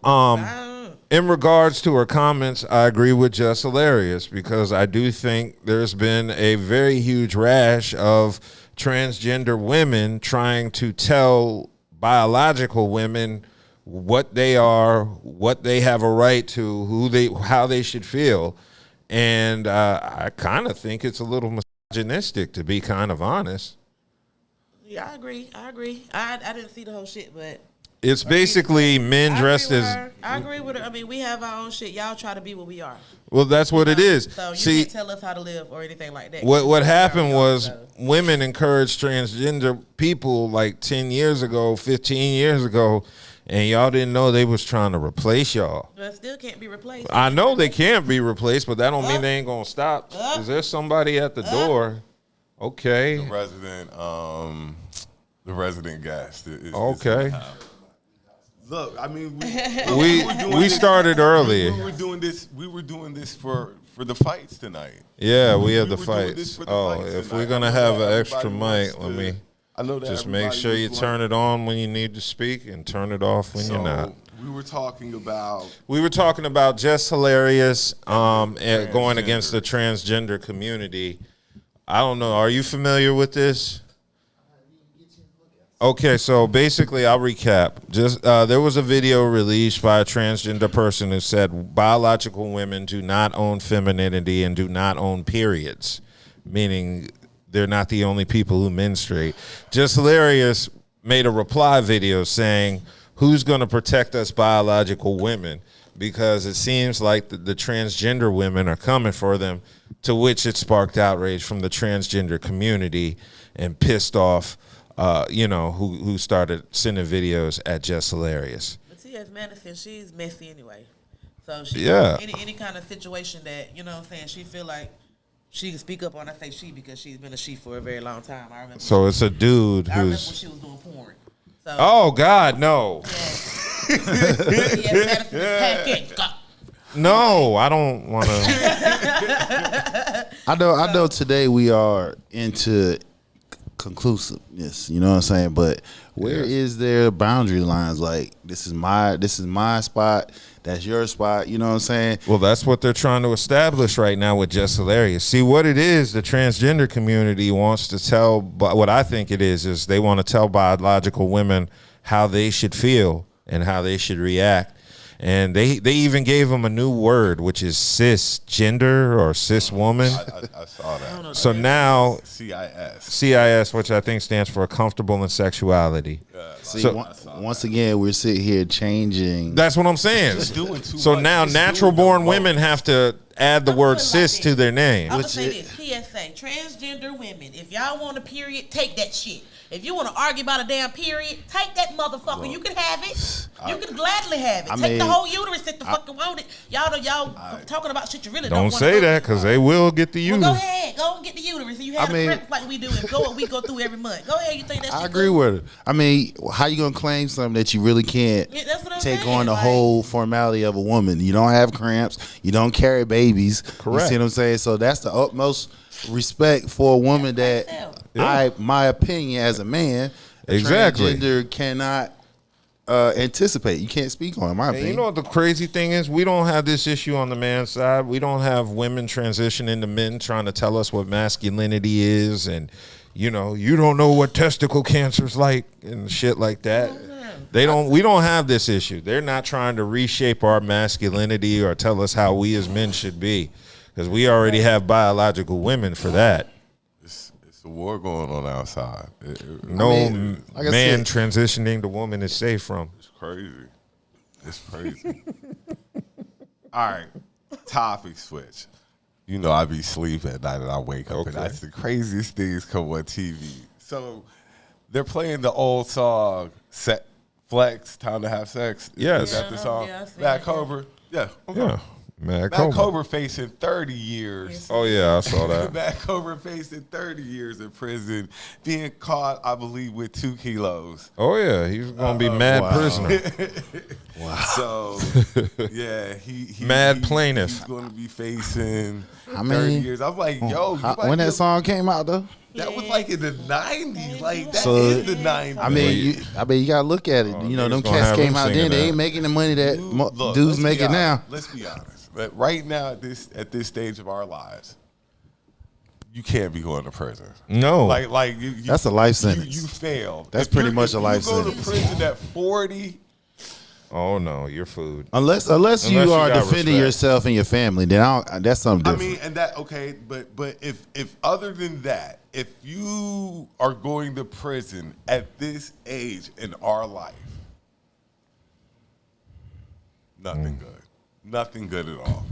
in regards to her comments, I agree with Just Hilarious because I do think there's been a very huge rash of transgender women trying to tell biological women what they are, what they have a right to, how they should feel. And I kind of think it's a little misogynistic, to be kind of honest. Yeah, I agree. I didn't see the whole shit, but it's basically men dressed as. I agree with her. I mean, we have our own shit. Y'all try to be what we are. Well, that's what it is. So you can't tell us how to live or anything like that. What happened was women encouraged transgender people like 10 years ago, 15 years ago, and y'all didn't know they was trying to replace y'all. But still can't be replaced. I know they can't be replaced, but that don't mean they ain't gonna stop. Is there somebody at the door? Okay. The resident guest. Okay. Look, I mean, we started early. We were doing this for the fights tonight. Yeah, we have the fights. If we're gonna have an extra mic, let me just make sure you turn it on when you need to speak and turn it off when you're not. We were talking about Just Hilarious going against the transgender community. I don't know. Are you familiar with this? Okay, so basically, I'll recap. Just there was a video released by a transgender person who said biological women do not own femininity and do not own periods, meaning they're not the only people who menstruate. Just Hilarious made a reply video saying, "Who's going to protect us biological women?" because it seems like the transgender women are coming for them, to which it sparked outrage from the transgender community and pissed off, who started sending videos at Jess Hilarious. But see, as Madison, she's messy anyway. So she, any kind of situation that, you know what I'm saying, she feel like she can speak up on. I say she because she's been a she for a very long time. I remember. So it's a dude I remember when who's. she was doing porn. So, Oh God, no. No, I don't want to. I know. Today we are into conclusiveness. You know what I'm saying? But where is there boundary lines? Like this is my spot. That's your spot. You know what I'm saying? Well, that's what they're trying to establish right now with Jess Hilarious. See, what it is, the transgender community wants to tell, but what I think it is they want to tell biological women how they should feel and how they should react. And they even gave them a new word, which is cisgender or cis woman. I saw that. So now CIS, which I think stands for comfortable in sexuality. See, once again, we're sitting here changing. That's what I'm saying. So now natural born women have to add the word cis to their name. I'm going to say this, PSA, transgender women, if y'all want a period, take that shit. If you want to argue about a damn period, take that motherfucker. Look, you can have it. You can gladly have it. Take the whole uterus if you fucking want it. Y'all talking about shit you really don't want to say that because they will get the uterus. Well, go ahead. Go and get the uterus. And you have a prep like we do and we go through every month. Go ahead. You think that's I agree with it. I mean, how you going to claim something that you really can't take on the whole formality of a woman? You don't have cramps. You don't carry babies. Correct. You see what I'm saying? So that's the utmost respect for a woman that my opinion as a man, transgender cannot anticipate. You can't speak on, in my opinion. You know what the crazy thing is? We don't have this issue on the man's side. We don't have women transition into men trying to tell us what masculinity is, and you don't know what testicle cancer's like and shit like that. We don't have this issue. They're not trying to reshape our masculinity or tell us how we as men should be, because we already have biological women for that. It's a war going on outside. Man transitioning to woman is safe from. It's crazy. All right, topic switch. You know I be sleeping at night and I wake up and that's the craziest things come on TV. So they're playing the old song, Flex, Time to Have Sex. Yes. Is that the song? Mad Cobra. Yeah. Okay. Yeah. Mad Cobra facing 30 years. Oh, yeah, I saw that. Mad Cobra facing 30 years in prison, being caught, I believe, with 2 kilos. Oh, yeah, he's going to be mad prisoner. Wow. So, yeah, he mad plaintiff. He's going to be facing 30 years. I'm like, yo. When that song came out, though? That was like in the 90s. Like, that is the 90s. I mean, you got to look at it. Them cats came out then. They ain't making the money that dudes making now. Let's be honest. But right now, at this stage of our lives, you can't be going to prison. No. Like that's a life sentence. You failed. That's pretty much a life sentence. You go to prison at 40. Oh no, you're food. Unless you are defending yourself and your family, then that's something different. I mean, and that but if other than that, if you are going to prison at this age in our life, nothing good. Nothing good at all.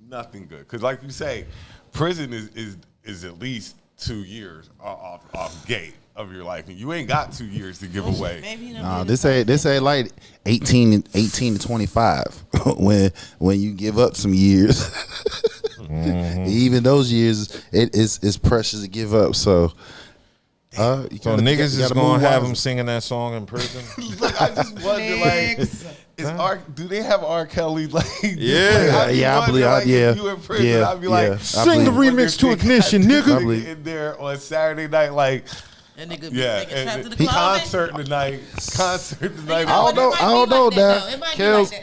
Nothing good. Because like you say, prison is at least 2 years off gate of your life, and you ain't got 2 years to give away. No, this ain't like 18 to 25 when you give up some years. Mm-hmm. Even those years, it's precious to give up. So niggas is gonna have him singing that song in prison. Look, I just wonder, do they have R. Kelly? I believe. If you in prison, I'd be like, sing the remix to Ignition, nigga. In there on Saturday night, like. That nigga be singing to the concert tonight. I don't know that.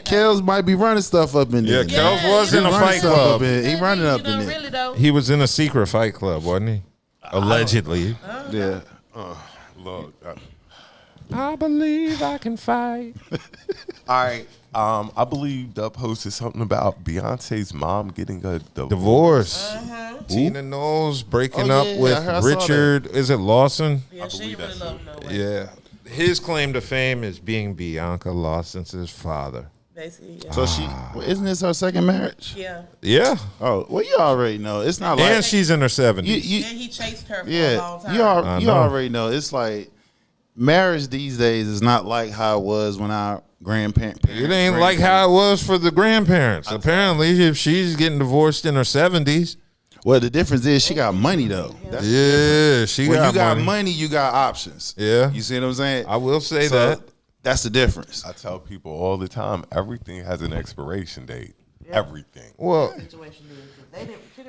Kels might be running stuff up in there. Yeah, Kels was in a fight club. He running up in there. He was in a secret fight club, wasn't he? Allegedly. Yeah. Look. I believe I can fight. All right. I believe Dub posted something about Beyonce's mom getting a divorce. Tina Knowles breaking up with Richard. Is it Lawson? Yeah, she really love no way. Yeah. His claim to fame is being Bianca Lawson's father. Basically, yeah. So isn't this her second marriage? Yeah. Yeah. Oh, well, you already know. It's not like. And she's in her 70s. And he chased her for a long time. You already know. It's like marriage these days is not like how it was when our grandparents. It ain't like how it was for the grandparents. Apparently, if she's getting divorced in her 70s. Well, the difference is she got money though. Yeah, she got money. When you got money, you got options. Yeah. You see what I'm saying? I will say that. That's the difference. I tell people all the time, everything has an expiration date. Yeah. Everything. Well,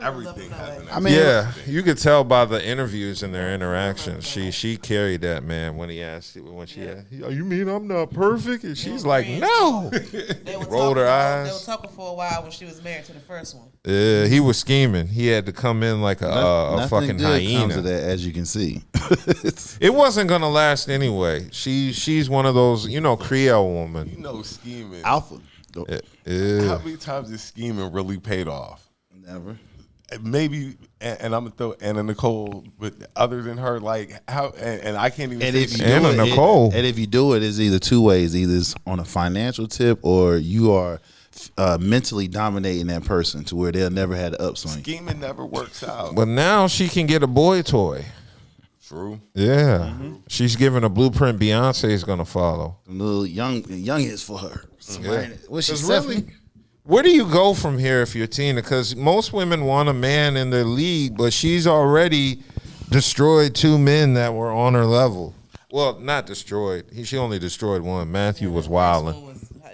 everything has an expiration date. You could tell by the interviews and their interactions. She carried that man when she asked, you mean I'm not perfect? And she's like, no. Rolled her eyes. They were talking for a while when she was married to the first one. Yeah, he was scheming. He had to come in like a fucking hyena. Comes to that, as you can see. It wasn't gonna last anyway. She's one of those, Creole woman. Scheming. Alpha. How many times is scheming really paid off? Never. Maybe, and I'm gonna throw Anna Nicole, but other than her, like how, and I can't even. And say if you Anna Nicole, and if you do it, it's either two ways: either it's on a financial tip, or you are mentally dominating that person to where they'll never have the upswing. Scheming never works out. But now she can get a boy toy. True. Yeah, she's giving a blueprint Beyonce is gonna follow. A little youngest for her. What's she really? Where do you go from here if you're Tina? Because most women want a man in their league, but she's already destroyed 2 men that were on her level. Well, not destroyed. She only destroyed one. Matthew was wilding.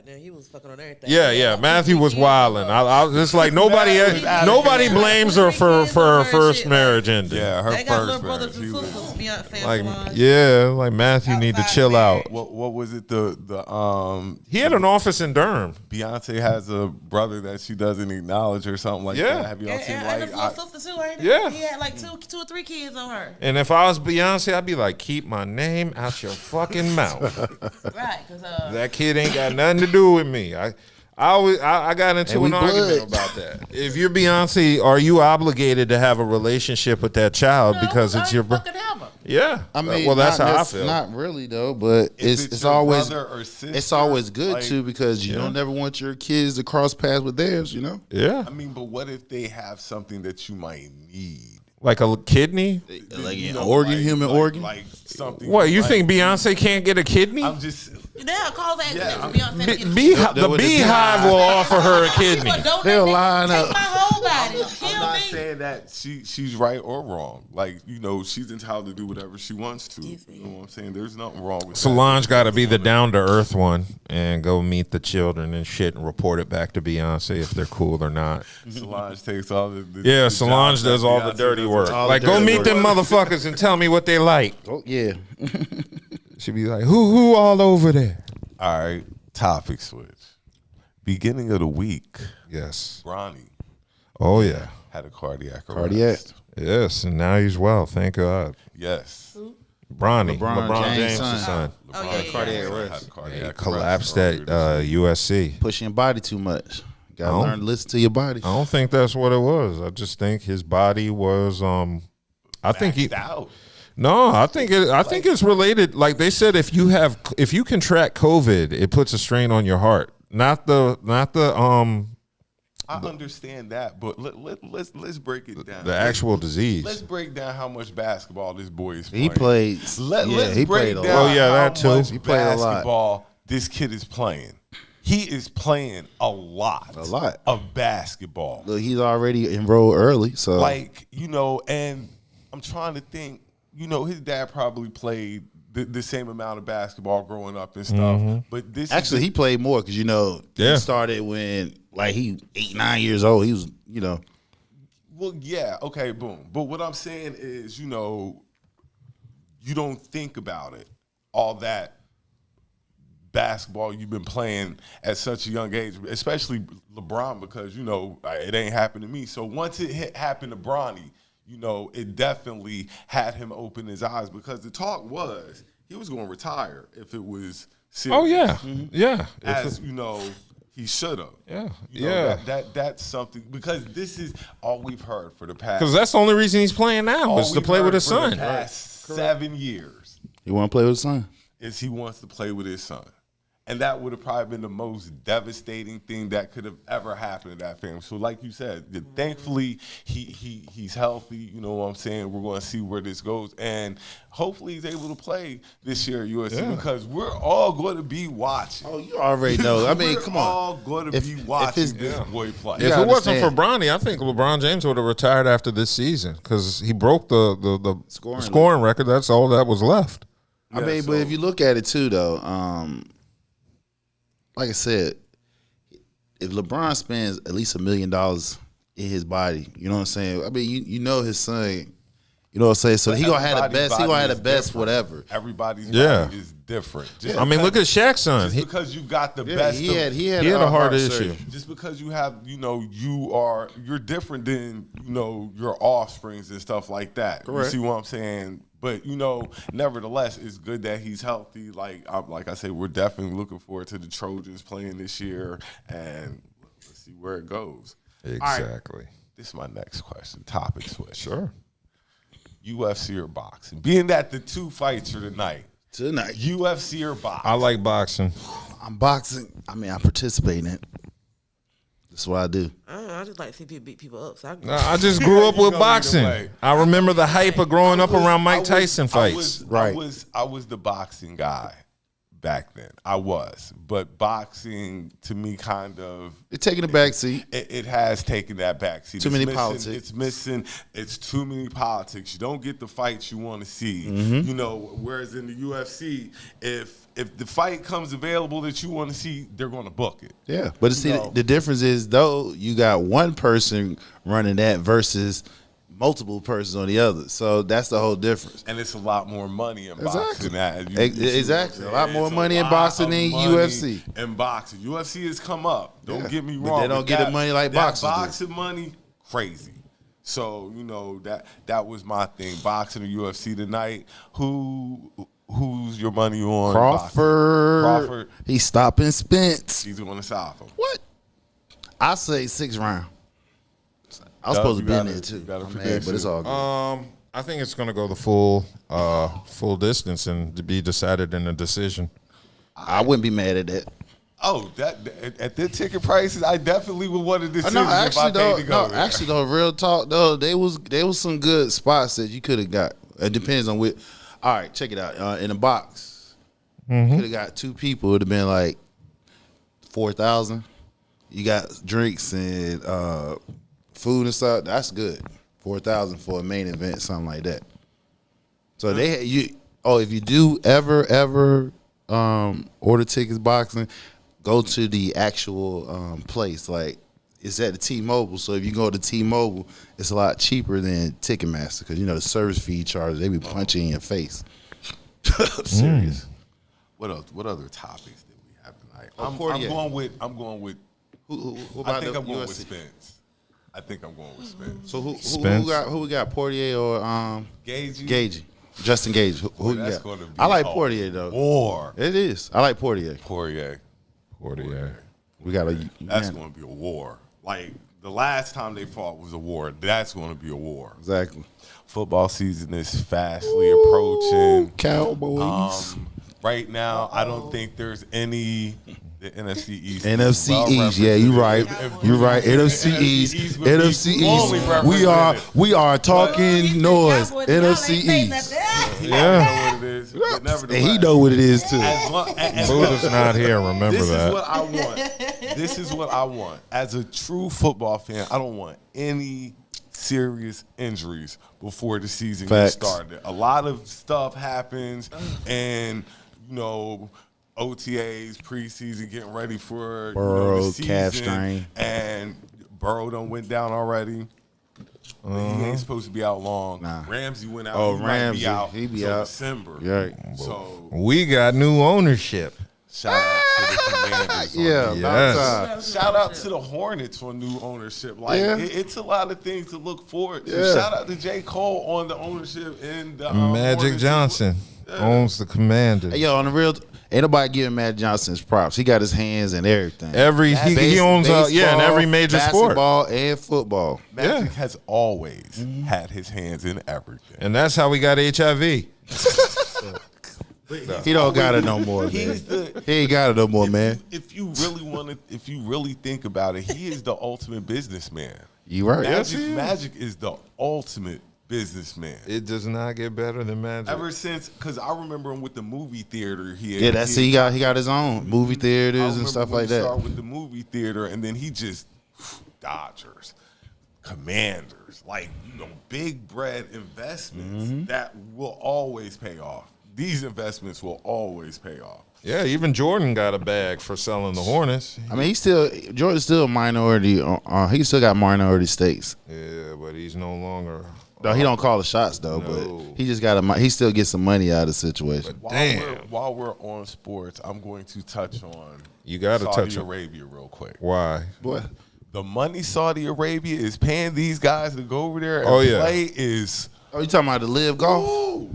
He was fucking on everything. Yeah. Matthew was wilding. I was just like nobody blames her for her first marriage ending. Yeah, her first marriage. Like Matthew need to chill out. What was it? He had an office in Durham. Beyonce has a brother that she doesn't acknowledge or something like that. Have y'all seen and her sister too, ain't it? Yeah. He had like two or three kids on her. And if I was Beyonce, I'd be like, keep my name out your fucking mouth. Right, because that kid ain't got nothing to do with me. I got into an argument about that. If you're Beyonce, are you obligated to have a relationship with that child because it's your brother? Yeah, I mean, well, that's how I feel. Not really though, but it's always good too, because you don't never want your kids to cross paths with theirs. Yeah. I mean, but what if they have something that you might need? Like a kidney? Like an organ, human organ? Like something. What, you think Beyonce can't get a kidney? I'm just. Yeah, call that for Beyonce. The Beehive will offer her a kidney. They'll line up. Take my whole body. I'm not saying that she's right or wrong. Like, she's entitled to do whatever she wants to. You know what I'm saying? There's nothing wrong with Solange got to be the down-to-earth one and go meet the children and shit and report it back to Beyonce if they're cool or not. Solange takes all the Solange does all the dirty work. Like, go meet them motherfuckers and tell me what they like. Oh, yeah. She'd be like, who all over there? All right, topic switch. Beginning of the week. Yes. Bronny. Oh, yeah. Had a cardiac arrest. Yes, and now he's well, thank God. Yes. Bronny. LeBron James' son. Cardiac arrest. He collapsed at USC. Pushing your body too much. Gotta learn to listen to your body. I don't think that's what it was. I just think his body was I think he out. No, I think it's related. Like they said, if you contract COVID, it puts a strain on your heart. Not the I understand that, but let's break it down. The actual disease. Let's break down how much basketball this boy is playing. He played. Let's break down that too. He played basketball this kid is playing. He is playing a lot of basketball. Look, he's already enrolled early, so and I'm trying to think. His dad probably played the same amount of basketball growing up and stuff. But he played more because he started when he 8-9 years old. He was Well, yeah, okay, boom. But what I'm saying is, you don't think about it, all that basketball you've been playing at such a young age, especially LeBron, because it ain't happened to me. So once it happened to Bronny, it definitely had him open his eyes, because the talk was he was going to retire if it was serious. Oh, yeah. Yeah. As, he should have. Yeah. That's something, because this is all we've heard for the past. Because that's the only reason he's playing now is to play with his son. The past 7 years. He want to play with his son? He wants to play with his son. And that would have probably been the most devastating thing that could have ever happened to that family. So like you said, thankfully he's healthy. You know what I'm saying? We're going to see where this goes. And hopefully he's able to play this year at USC because we're all going to be watching. Oh, you already know. I mean, come on. We're all going to be watching this boy play. If it wasn't for Bronny, I think LeBron James would have retired after this season because he broke the scoring record. That's all that was left. I mean, but if you look at it too, though, like I said, if LeBron spends at least $1 million in his body, you know what I'm saying? I mean, you know his son, you know what I'm saying? So he gonna have the best. He gonna have the best, whatever. Everybody's body is different. I mean, look at Shaq's son. Just because you got the best, he had a heart issue. Just because you have, you're different than your offsprings and stuff like that. Correct. You see what I'm saying? But nevertheless, it's good that he's healthy. Like I say, we're definitely looking forward to the Trojans playing this year, and let's see where it goes. Exactly. Right, this is my next question. Topic switch. Sure. UFC or boxing? Being that the two fights are tonight. UFC or boxing? I like boxing. I'm boxing. I mean, I participate in it. That's what I do. I just like to see people beat people up. So I just grew up with boxing. I remember the hype of growing up around Mike Tyson fights. Right. I was the boxing guy back then. I was. But boxing, to me, kind of... It's taking a back seat. It has taken that back seat. Too many politics. It's too many politics. You don't get the fights you want to see. Whereas in the UFC, if the fight comes available that you want to see, they're going to book it. Yeah. But see, the difference is, though, you got one person running that versus multiple persons on the other. So that's the whole difference. And it's a lot more money in boxing. Exactly. A lot more money in boxing than UFC. And boxing. UFC has come up. Don't get me wrong. But they don't get the money like boxing. Boxing money, crazy. So, that was my thing. Boxing or UFC tonight. Who's your money on? Crawford. He's stopping Spence. He's going to stop him. What? I say 6th round. I was supposed to be in there too, but it's all good. I think it's going to go the full distance and to be decided in a decision. I wouldn't be mad at that. Oh, that at their ticket prices, I definitely would want a decision. No, actually though, real talk though, there was some good spots that you could have got. It depends on what. All right, check it out. In a box, you could have got 2 people. It would have been like $4,000. You got drinks and food and stuff. That's good. $4,000 for a main event, something like that. So if you do ever order tickets boxing, go to the actual place. Like, it's at the T-Mobile. So if you go to T-Mobile, it's a lot cheaper than Ticketmaster because the service fee charges, they be punching in your face. I'm serious. What else? What other topics did we have tonight? I'm going with. Who I think I'm going with Spence. So who we got? Portier or Gagey? Justin Gage. Who you got? I like Portier though. War. It is. I like Portier. We got That's going to be a war. Like the last time they fought was a war. That's going to be a war. Exactly. Football season is fastly approaching. Cowboys. Right now, I don't think there's any. The NFC East. Yeah, you're right. NFC East. We are talking noise. NFC East. Yeah. What it is, and he know what it is too. Buda's not here. Remember that. This is what I want. As a true football fan, I don't want any serious injuries before the season gets started. A lot of stuff happens, and OTAs, preseason, getting ready for Burrow, the season, calf strain, and Burrow done went down already. He ain't supposed to be out long. Nah. Ramsey went out. Oh, Ramsey, he be out December. Right. So we got new ownership. Shout out to the Commanders. Yes. Shout out to the Hornets on new ownership. Like it's a lot of things to look forward to. Yeah. Shout out to J. Cole on the ownership and the Magic Hornets. Johnson owns the Commanders. Hey, on the real. Ain't nobody giving Magic Johnson his props. He got his hands in everything. He owns in every major sport. Basketball and football. Magic has always had his hands in everything. And that's how we got HIV. He don't got it no more, man. He ain't got it no more, man. If you really think about it, he is the ultimate businessman. You right. Magic is the ultimate businessman. It does not get better than Magic. Ever since, because I remember him with the movie theater. He got his own movie theaters and stuff like that. Started with the movie theater, and then he just Dodgers, Commanders, like big bread investments that will always pay off. These investments will always pay off. Yeah, even Jordan got a bag for selling the Hornets. I mean, Jordan's still a minority. He still got minority stakes. Yeah, but he's no longer. No, he don't call the shots though. No. But he just he still gets some money out of the situation. While we're on sports, I'm going to touch on Saudi Arabia real quick. Why? What? The money Saudi Arabia is paying these guys to go over there and play is. Oh, you talking about the live golf? Ooh.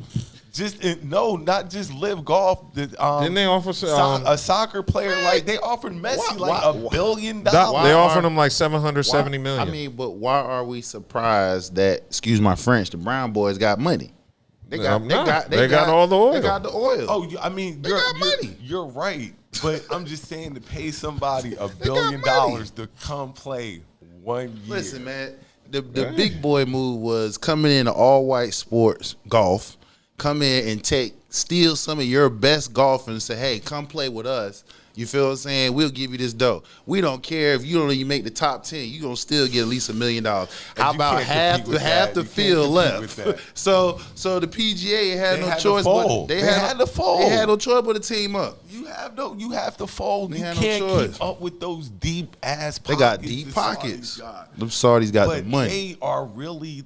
Not just live golf. Didn't they offer a soccer player like they offered Messi $1 billion? They offered him like $770 million. I mean, but why are we surprised that, excuse my French, the Brown boys got money? They got all the oil. They got the oil. Oh, I mean, you're right. But I'm just saying, to pay somebody $1 billion to come play 1 year. Listen, man, the big boy move was coming into all white sports golf. Come in and steal some of your best golfers and say, hey, come play with us. You feel what I'm saying? We'll give you this dough. We don't care if you don't even make the top 10. You're going to still get at least $1 million. How about half the field left? So the PGA had no choice but they had to fold. They had no choice but to team up. You have to fold. You can't keep up with those deep ass pockets. They got deep pockets. Them Saudis got the money. They are really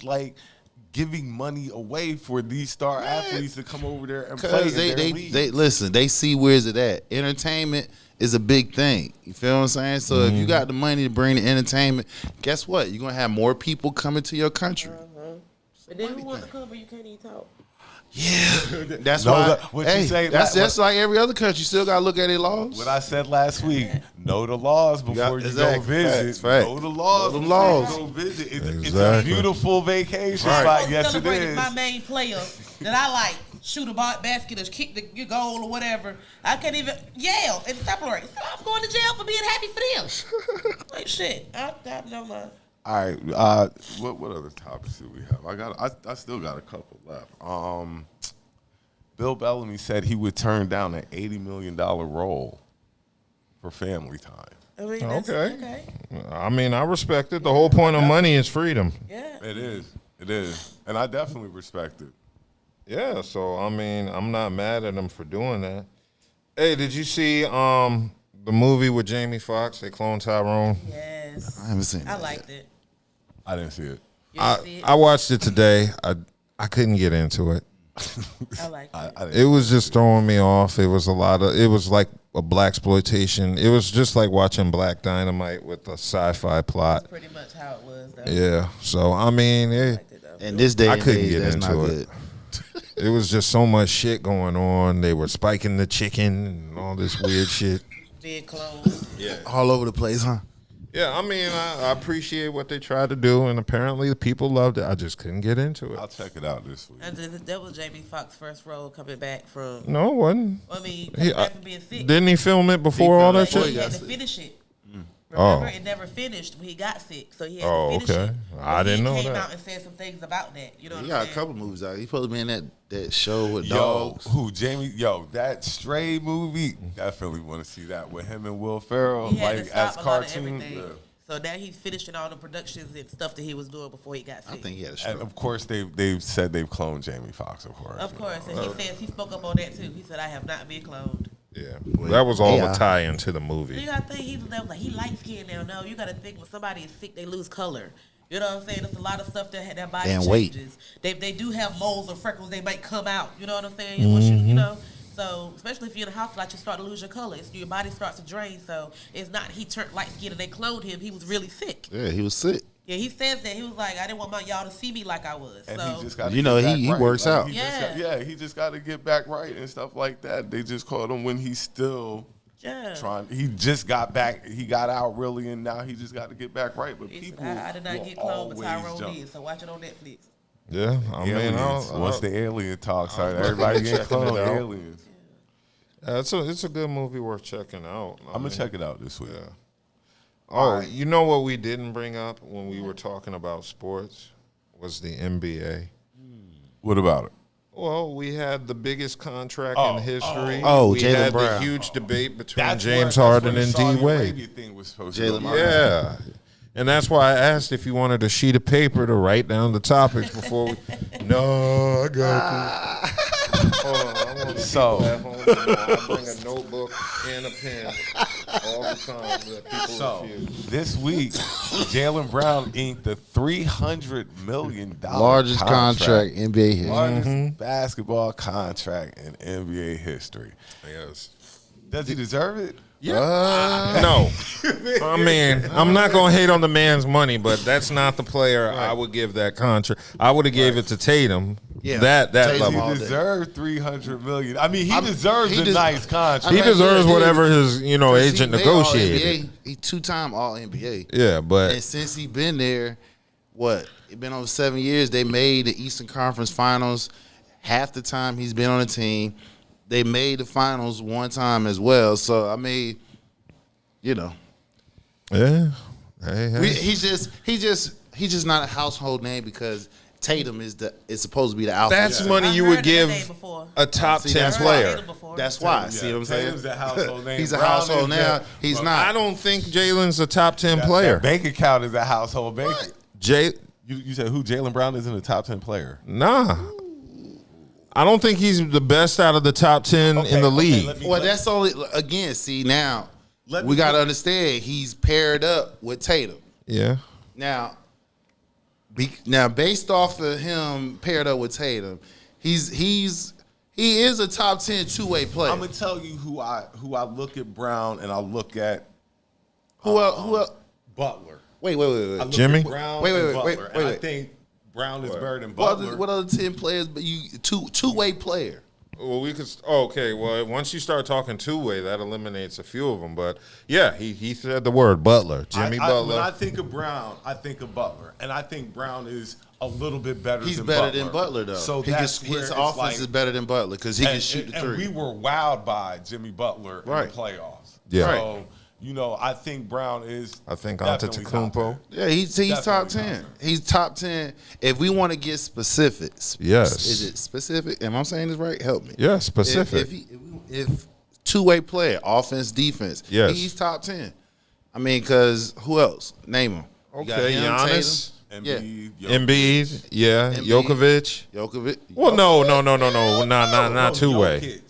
giving money away for these star athletes to come over there and play. They listen. They see where's it at. Entertainment is a big thing. You feel what I'm saying? So if you got the money to bring the entertainment, guess what? You're gonna have more people coming to your country. But then who wants to come where you can't even talk? Yeah, that's why. That's like every other country. Still got to look at their laws. What I said last week: know the laws before you go visit. Know the laws before you go visit. It's a beautiful vacation spot. Yes, it is. My main player that I like shoot a basket or kick your goal or whatever. I can't even yell and separate. So I'm going to jail for being happy for them. Like shit. I don't know. All right, what other topics do we have? I still got a couple left. Bill Bellamy said he would turn down an $80 million role for Family Time. I mean, okay. I mean, I respect it. The whole point of money is freedom. Yeah, it is, and I definitely respect it. Yeah, so I mean, I'm not mad at him for doing that. Hey, did you see the movie with Jamie Foxx? They cloned Tyrone. Yes, I haven't seen it. I liked it. I didn't see it. I watched it today. I couldn't get into it. I liked it. It was just throwing me off. It was like a blaxploitation. It was just like watching Black Dynamite with a sci-fi plot. That's pretty much how it was, though. Yeah. So I mean, in this day, I couldn't get into it. It was just so much shit going on. They were spiking the chicken and all this weird shit. Dead clothes. Yeah. All over the place, huh? Yeah, I mean, I appreciate what they tried to do, and apparently the people loved it. I just couldn't get into it. I'll check it out this week. And that was Jamie Foxx's first role coming back from. No, it wasn't. I mean, coming back from being sick. Didn't he film it before all that shit? He had to finish it. Remember, it never finished when he got sick, so he had to finish it. I didn't know that. He came out and said some things about that. You know, he got a couple movies out. He supposed to be in that show with dogs. Who, Jamie? That Stray movie. Definitely want to see that with him and Will Ferrell, like as cartoon. So now he's finishing all the productions and stuff that he was doing before he got sick. I think he had a stroke. And of course, they've said they've cloned Jamie Foxx, of course. Of course, and he spoke up on that too. He said, "I have not been cloned." Yeah, that was all the tie-in to the movie. You gotta think he light skinned now. No, you gotta think when somebody is sick, they lose color. You know what I'm saying? There's a lot of stuff that their body changes. They do have moles or freckles. They might come out. You know what I'm saying? You know. So, especially if you're in a house light, you start to lose your color. Your body starts to drain. So, it's not he turned light skinned and they cloned him. He was really sick. Yeah, he was sick. Yeah, he says that. He was like, I didn't want y'all to see me like I was. And so, he just got he works out. He just got to get back right and stuff like that. They just called him when he's still trying. He just got back. He got out really, and now he just got to get back right. But people, I did not get cloned, but Tyrone did. So watch it on Netflix. Yeah, I mean, once the alien talks, everybody get cloned. Aliens. It's a good movie worth checking out. I'm gonna check it out this week. Yeah. Oh, you know what we didn't bring up when we were talking about sports was the NBA. What about it? Well, we had the biggest contract in history. We Jaylen had Brown. the huge debate between That's James where Harden the and Saudi D-Wade. Arabia thing was supposed to Jaylen go. Brown. Yeah. And that's why I asked if you wanted a sheet of paper to write down the topics before we... No, I got to. Hold on, I want to So- at home. I bring a notebook and a pen all the time that people So refuse. this week, Jaylen Brown inked the $300 million Largest contract in NBA history. largest basketball contract in NBA history. Yes. Does he deserve it? No. I mean, I'm not going to hate on the man's money, but that's not the player I would give that contract. I would have gave it to Tatum. Yeah. That Tatum level. all He day. deserves $300 million. I mean, he deserves a nice contract. He deserves whatever his, agent He made negotiated. All-NBA. He 2-time All-NBA. Yeah, And but since he been there, it been over 7 years. They made the Eastern Conference Finals. Half the time he's been on the team. They made the finals one time as well. So I mean, yeah. Hey. he's just not a household name because Tatum is supposed to be the alpha. That's guy. money I you heard would it the give day before. a top 10 that's player. That's why. See what I'm saying? Tatum's a household name. He's a Brown household is now. the- He's Well, not. I don't think Jalen's a top 10 player. That bank account is a household bank. Jay, You said who? Jaylen Brown isn't a top 10 player. nah. I don't think he's the best out of the top 10 in the league. Well, that's only again. See now, Let we me got to put- understand he's paired up with Tatum. Yeah. Now, based off of him paired up with Tatum, he is a top 10 two-way player. I'm gonna tell you who I look at Brown and I look at Who else? Butler. Wait. I look Jimmy? at Brown Wait, and wait, wait, Butler, wait, and I wait. think Brown is better than What Butler. other 10 players? But you two-way player. Well, we could. Okay. Well, once you start talking two-way, that eliminates a few of them. But yeah, he said the word Butler, Jimmy Butler. When I think of Brown, I think of Butler, and I think Brown is a little bit better. He's than better Butler. than Butler though. So his offense is better than Butler because he can shoot the three. And we were wowed by Jimmy Butler in Right. the playoffs. Yeah. So I think Brown is. I think definitely top Antetokounmpo. 10. Yeah, he's top Definitely 10. top 10. He's top 10. If we want to get specifics, Yes. is it specific? Am I saying this right? Help me. Yeah, specific. If two-way player, offense, defense, Yes. he's top 10. I mean, because who else? Name him. You got Okay, him, Giannis, Embiid, Jokic. Embiid, yeah, Embiid. Jokovic. Jokovic. Well, no, not two-way.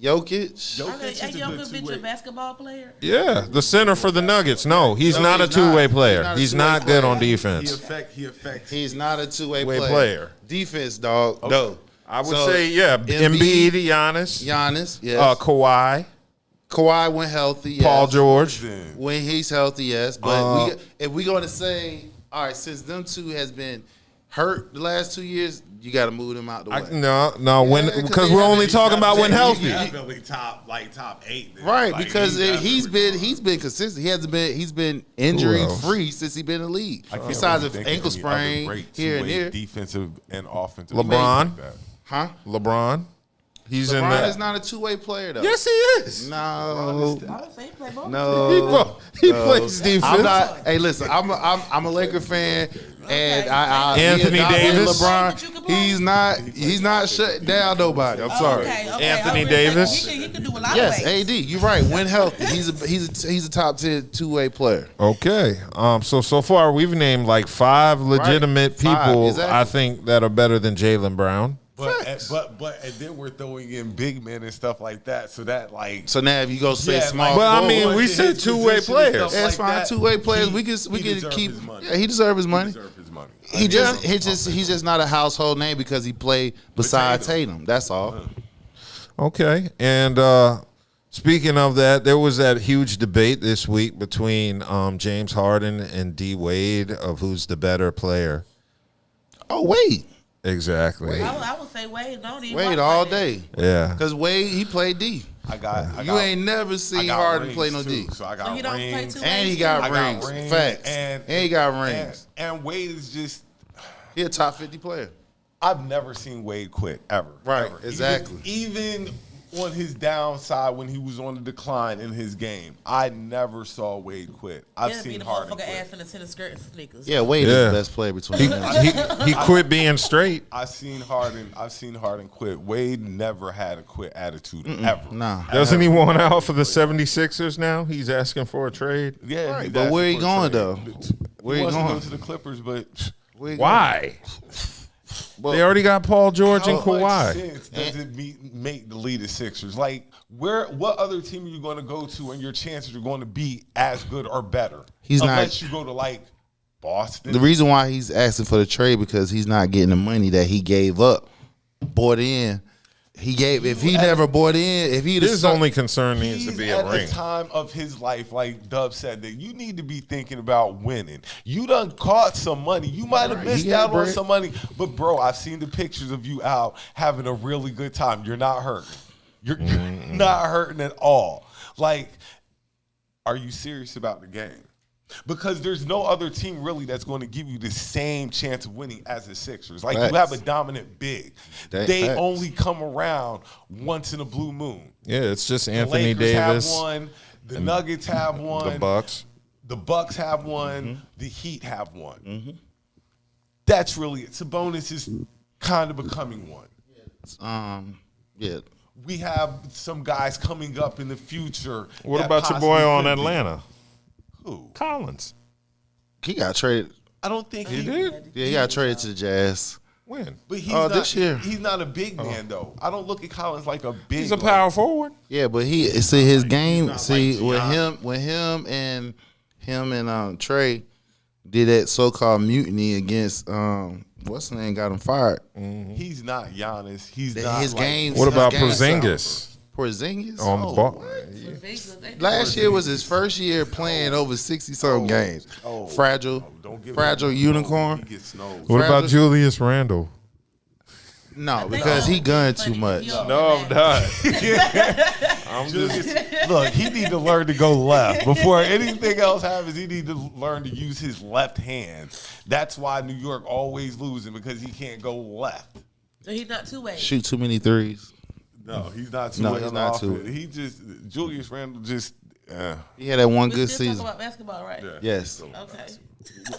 Jokic. Jokic is a good Jokovic two-way. a basketball player? Yeah, the center for the Nuggets. No, he's not a he's two-way not. player. He's He's not a not two-way good on player. defense. He affects. He's not a two-way Two-way player. player. Defense, dog. No. I would So, say, yeah, Embiid, Giannis, Giannis, yes. Kawhi, Kawhi when healthy, yes. Paul George. When he's healthy, yes. But if we're going to say, all right, since them two has been hurt the last 2 years, you got to move them out the way. Because we're only talking about when healthy. Definitely top 8. Then. Right, Like, because he's definitely been consistent. He's been injury free since he's been in the league. I can't Besides really an think of ankle any other sprain great here and two-way there. defensive and offensive. LeBron. like that. Huh? LeBron. He's in LeBron that. is not a two-way player though. Yes, he is. No. I would say he play both. No. He plays defense. I'm not. Hey, listen. I'm a Laker fan, and I Anthony he adopted Davis. LeBron. He's not shutting down nobody. I'm sorry. Anthony Davis. He can do a lot Yes, of ways. AD. You're right. When healthy, he's a top 10 two-way player. Okay. So far we've named like 5 legitimate Five, people exactly. I think that are better than Jaylen Brown. But and then we're throwing in big men and stuff like that. So that like So now if you go say Yeah, small, like- Well, I forward, mean, we his said position two-way and players. stuff that's like fine. that, Two-way players. he- we can he keep. deserves his money. Yeah, he deserves his money. He deserves his money. He's just not a household name because he played beside Tatum. That's all. Okay. And speaking of that, there was that huge debate this week between James Harden and D-Wade of who's the better player. Oh wait, Exactly. I would say Wade. Don't even Wade watch all like day. Yeah. Cause Wade he played D. You ain't never seen Harden play no D. So I So got he don't play rings. two And he ways, got I got rings. rings. Facts. And he got rings. And Wade is just. He a top 50 player. I've never seen Wade quit ever. Right, ever. exactly. Even on his downside when he was on the decline in his game. I never saw Wade quit. I've seen Harden quit. Ass in a tennis skirt and sneakers. Yeah, Wade is the best player between them. He quit being straight. I've seen Harden quit. Wade never had a quit attitude ever. Nah. Doesn't he want out for the 76ers now? He's asking for a trade. Yeah, right, but where he going though? Where he wants going? to go to the Clippers, but why? They already got Paul George and Kawhi. How much sense does it make the lead of Sixers? Like, what other team are you going to go to and your chances are going to be as good or better? Unless you go to, like, Boston. The reason why he's asking for the trade because he's not getting the money that he gave up, bought in. If he never bought in, if he his only concern needs to be a ring. At the time of his life, like Dub said, that you need to be thinking about winning. You done caught some money. You might have missed out on some money, but bro, I've seen the pictures of you out having a really good time. You're not hurting. You're not hurting at all. Like, are you serious about the game? Because there's no other team really that's going to give you the same chance of winning as the Sixers. Like, you have a dominant big. They only come around once in a blue moon. Yeah, it's just Anthony the Lakers Davis. have one. The Nuggets have one. The Bucks. The Bucks have one. The Heat have one. That's really it. Sabonis is kind of becoming one. Yeah. We have some guys coming up in the future. What about your boy on Atlanta? Who? Collins. He got traded. I don't think he did. Yeah, he got traded to the Jazz. When? But he's this year. He's not a big man though. I don't look at Collins like a big. He's a power forward. Yeah, but his game. With him and Trey did that so-called mutiny against what's the name? Got him fired. He's not Giannis. He's not his game. What about Porzingis? Porzingis On the ball. Last year was his first year playing over 60-something games. Fragile unicorn. He gets Knowles. What about Julius Randle? No, because he gunned too much. No, I'm not. Look, he need to learn to go left. Before anything else happens, he need to learn to use his left hand. That's why New York always losing, because he can't go left. So he's not two-way. Shoot too many threes. No, he's not No, he's not two. He just Julius Randle just. He had that one We good still season. talk about basketball, right? Yeah. Yes. Okay.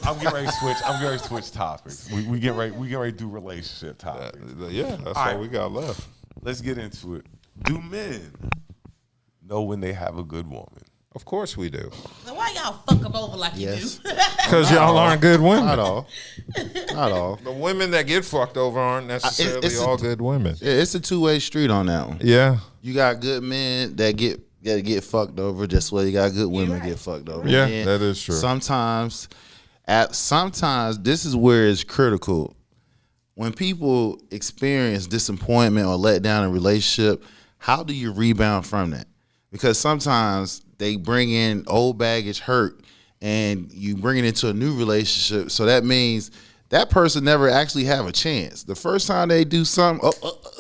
I'm getting ready to switch topics. We get ready to do relationship topics. Yeah, that's All all we got left. Let's get into it. Do men know when they have a good woman? Of course we do. So why y'all fuck them over like Yes. you do? Because y'all aren't good women. Not all. Not all. The women that get fucked over aren't necessarily it's all good women. It's a two-way street on that one. Yeah. You got good men that get fucked over just well you got good women get fucked over. Yeah, And that is true. Sometimes this is where it's critical. When people experience disappointment or let down in a relationship, how do you rebound from that? Because sometimes they bring in old baggage hurt and you bring it into a new relationship. So that means that person never actually have a chance. The first time they do something,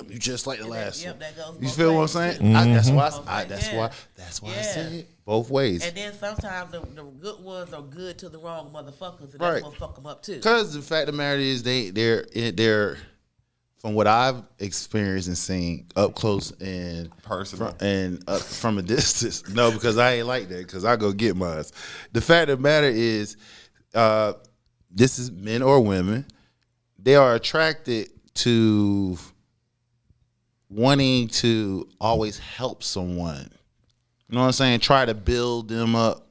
you just like the last one. That goes You both feel what I'm ways. saying? Mm-hmm. That's why I said it. Both ways. And then sometimes the good ones are good to the wrong motherfuckers, and Right. that's gonna fuck them up too. Because the fact of the matter is they're from what I've experienced and seen up close and Personal. from a distance. No, because I ain't like that. Because I go get mine. The fact of the matter is, this is men or women. They are attracted to wanting to always help someone. You know what I'm saying? Try to build them up.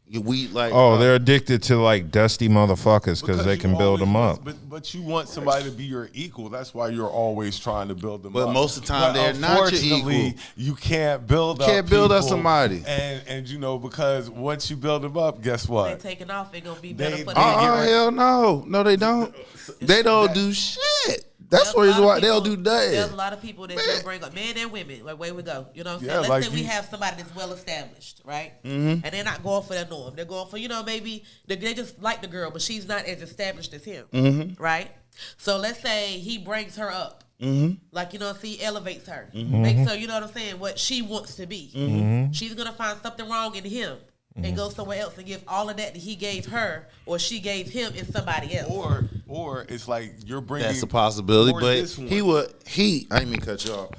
They're addicted to like dusty motherfuckers because they can build them up. But you want somebody to be your equal. That's why you're always trying to build them up. But most of the time, they're not your equal. You can't build up build up people. somebody. And because once you build them up, guess what? They taking off, it's gonna be better for them. Hell no. No, they don't. They don't do shit. That's the reason why they'll do that. There's a lot of people that will bring up men and women. Like, where we go. You know what I'm saying? Let's say we have somebody that's well established, right? Mm-hmm. And they're not going for their norm. They're going for, maybe they just like the girl, but she's not as established as him, right? So let's say he brings her up. Mm-hmm. Like, he elevates her. Mm-hmm. Makes her, you know what I'm saying, what she wants to be. Mm-hmm. She's going to find something wrong in him. And go somewhere else and give all of that he gave her or she gave him in somebody else. Or it's like you're bringing. That's a possibility, but I didn't mean to cut you off.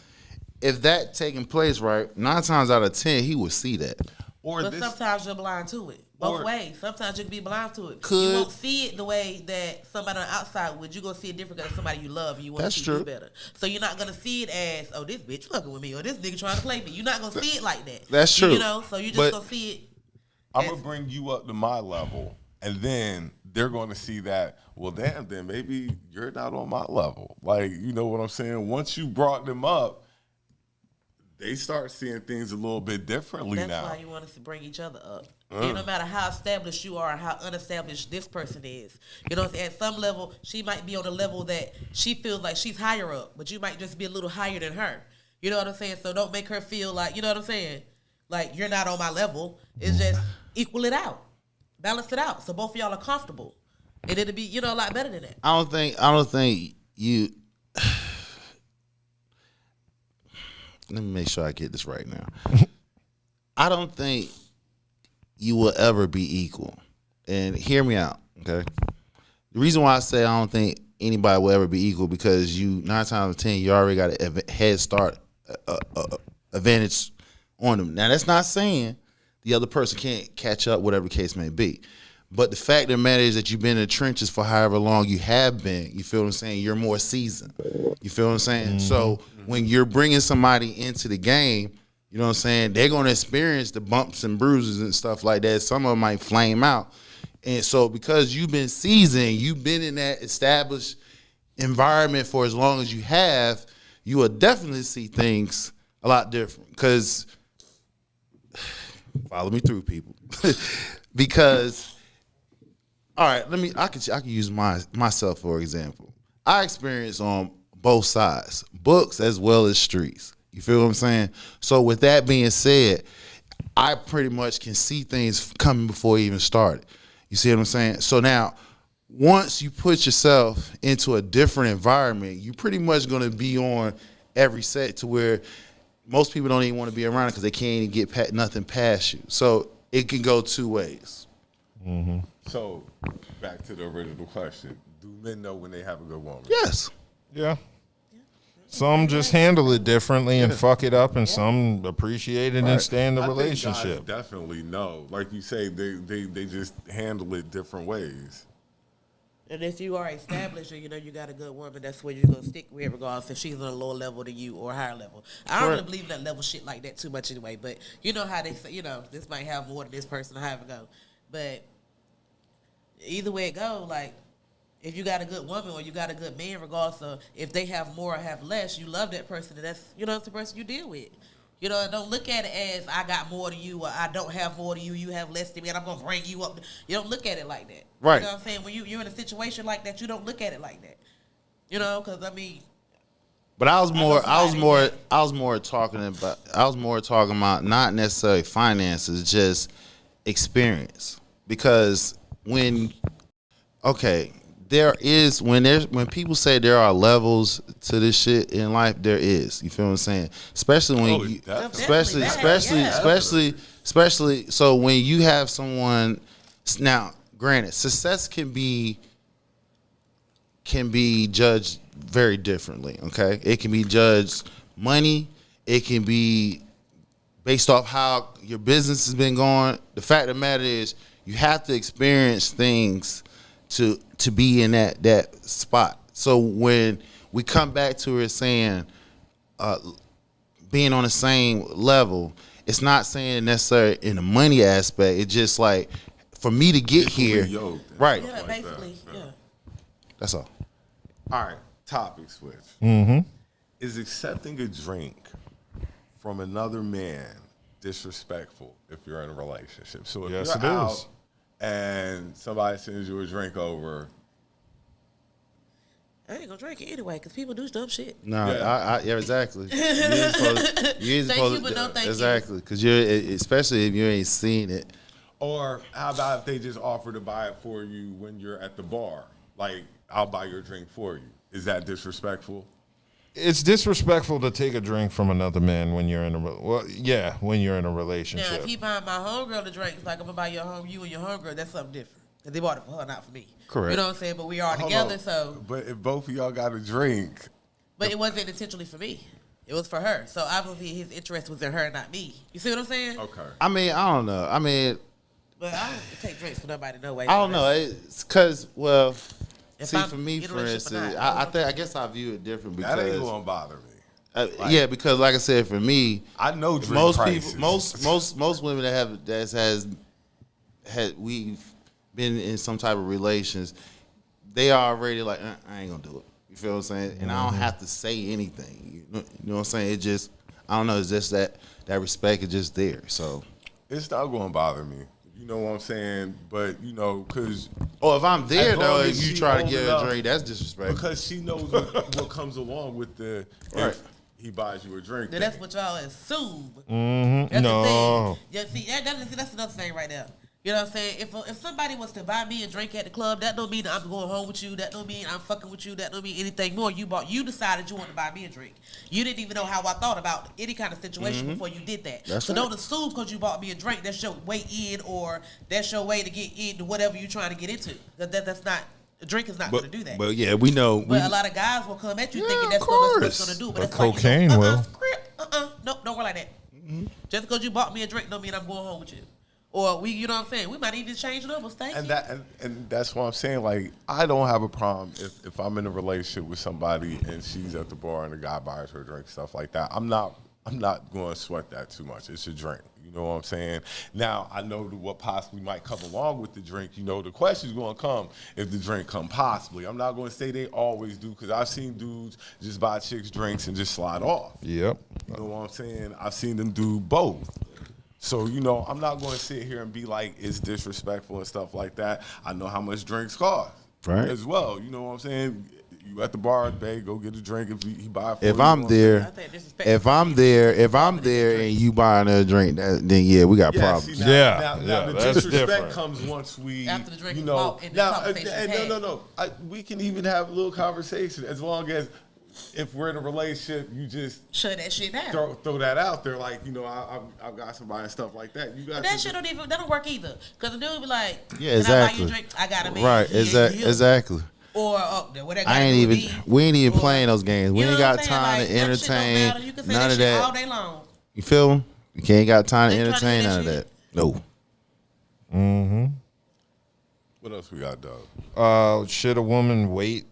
if that taking place, right, 9 times out of 10, he would see that. But sometimes you're blind to it. Both ways. Sometimes you can be blind to it. You won't see it the way that somebody on the outside would. You're going to see it different because somebody you love and you want to see it better. So you're not going to see it as, oh, this bitch fucking with me or this nigga trying to play me. You're not going to see it like that. That's true. You know, so you're just going to see it. I'm going to bring you up to my level. And then they're going to see that, well, damn, then maybe you're not on my level. Like, you know what I'm saying? Once you brought them up, they start seeing things a little bit differently now. That's why you want us to bring each other up. And no matter how established you are and how unestablished this person is. You know what I'm saying? At some level, she might be on a level that she feels like she's higher up, but you might just be a little higher than her. You know what I'm saying? So don't make her feel like, you know what I'm saying? Like, you're not on my level. It's just equal it out. Balance it out so both of y'all are comfortable. And it'll be, you know, a lot better than that. I don't think you let me make sure I get this right now. I don't think you will ever be equal. And hear me out, okay? The reason why I say I don't think anybody will ever be equal because you 9 times out of 10 you already got a head start advantage on them. Now that's not saying the other person can't catch up, whatever the case may be. But the fact of the matter is that you've been in the trenches for however long you have been. You feel what I'm saying? You're more seasoned. You feel what I'm saying? Mm-hmm. So when you're bringing somebody into the game, you know what I'm saying, they're going to experience the bumps and bruises and stuff like that. Some of them might flame out. And so because you've been seasoned, you've been in that established environment for as long as you have, you will definitely see things a lot different. Because, follow me through, people. Because... all right, I can use myself for example. I experience on both sides, books as well as streets. You feel what I'm saying? So with that being said, I pretty much can see things coming before it even started. You see what I'm saying? So now, once you put yourself into a different environment, you're pretty much going to be on every set to where most people don't even want to be around it because they can't even get nothing past you. So it can go two ways. Mm-hmm. So, back to the original question. Do men know when they have a good woman? Yes. Yeah. Some just handle it differently and fuck it up, and some appreciate it and stay in the relationship. Think guys definitely know. Like you say, they just handle it different ways. And if you are established and you know you got a good woman, that's where you're going to stick with regardless if she's on a lower level than you or a higher level. I don't really believe in that level shit like that too much anyway, but you know how they say, you know, this might have more than this person or however it go. But either way it go, like, if you got a good woman or you got a good man, regardless of if they have more or have less, you love that person, and that's, you know, that's the person you deal with. You know, don't look at it as I got more than you or I don't have more than you, you have less than me, and I'm going to bring you up. You don't look at it like that. Right. You know what I'm saying? When you're in a situation like that, you don't look at it like that. You know, because, I mean... But I was more talking about not necessarily finances, just experience. Because when people say there are levels to this shit in life, there is. You feel what I'm saying? Especially when especially so when you have someone. Now, granted, success can be judged very differently. Okay, it can be judged money. It can be based off how your business has been going. The fact of the matter is, you have to experience things to be in that spot. So when we come back to it saying being on the same level, it's not saying necessarily in the money aspect. It's just like for me to get here, right? Yeah, basically, yeah. That's all. All right, topic switch. Mm-hmm. Is accepting a drink from another man disrespectful if you're in a relationship? So if yes, you're it out is. and somebody sends you a drink over, I ain't gonna drink it anyway because people do dumb shit. No, yeah, exactly. You ain't supposed but no thank exactly, because especially if you ain't seen it. Or how about if they just offer to buy it for you when you're at the bar? Like, I'll buy your drink for you. Is that disrespectful? It's disrespectful to take a drink from another man when you're in a when you're in a relationship. Now, if he buying my homegirl the drink, it's like I'm gonna buy you and your homegirl. That's something different. Cause they bought it for her, not for me. Correct. You know what I'm saying? But we are together, so. But if both of y'all got a drink, but it wasn't intentionally for me. It was for her. So obviously his interest was in her, not me. You see what I'm saying? Okay. I mean, I don't know. I mean, but I don't take drinks for nobody, no way. I don't know. It's because, well, If see, I'm for me, in a for relationship or instance, not, I guess I view it different because That ain't gonna bother me. yeah, because like I said, for me, I know drink most prices. people, most women we've been in some type of relations, they are already like, I ain't gonna do it. You feel what I'm saying? And I don't have to say anything. You know what I'm saying? It just, I don't know. It's just that respect is just there. So It's not gonna bother me. You know what I'm saying? But you know, cause if I'm there as long though, as if you she try to old get enough- a drink, that's disrespectful. because she knows what comes along with the Right. if he buys you a drink. Then that's what y'all assume. Mm-hmm. That's No. the thing. Yeah, see, that's another thing right there. You know what I'm saying? If somebody was to buy me a drink at the club, that don't mean that I'm going home with you. That don't mean I'm fucking with you. That don't mean anything more. You decided you wanted to buy me a drink. You didn't even know how I thought about any kind of situation before you did that. That's so right. don't assume because you bought me a drink that's your way in or that's your way to get into whatever you're trying to get into. That's not. A drink is not going to do that. But yeah, we know. But a lot of guys will come at you Yeah, thinking of that's what it's course. going to do. But But it's cocaine like, will. Nope, don't work like that. Just because you bought me a drink don't mean I'm going home with you. Or you know what I'm saying? We might even change numbers. Thank And you. that and that's what I'm saying. Like, I don't have a problem if I'm in a relationship with somebody and she's at the bar and the guy buys her a drink, stuff like that. I'm not going to sweat that too much. It's a drink. You know what I'm saying? Now, I know what possibly might come along with the drink. You know, the question's going to come if the drink come possibly. I'm not going to say they always do because I've seen dudes just buy chicks drinks and just slide off. Yep. You know what I'm saying? I've seen them do both. So, you know, I'm not going to sit here and be like, it's disrespectful and stuff like that. I know how much drinks cost Right. as well. You know what I'm saying? You at the bar, babe, go get a drink. If he buy it for If you, I'm you know there, I think disrespectful. if I'm there and you buying a drink, then yeah, we got yeah, problems. see, now, Yeah, now the that's disrespect different. comes once we, After the drink you is know. bought and the Now, conversation's had. no. We can even have a little conversation as long as if we're in a relationship, you just Shut that shit down. throw that out there, like, you know, I've got somebody and stuff like that. You got But that shit don't work either. Because the dude be like, Yeah, "Can I buy exactly. you a drink? I got a man. Right, Yeah. exactly. Or whatever. I ain't even. We ain't even playing those games. We You know ain't what got I'm saying? time Like, to that shit don't entertain matter. You can say none of that shit all that. day long. You feel me? You can't got time to They tryna entertain do that none of shit. that. No. Mm-hmm. What else we got, dog? Should a woman wait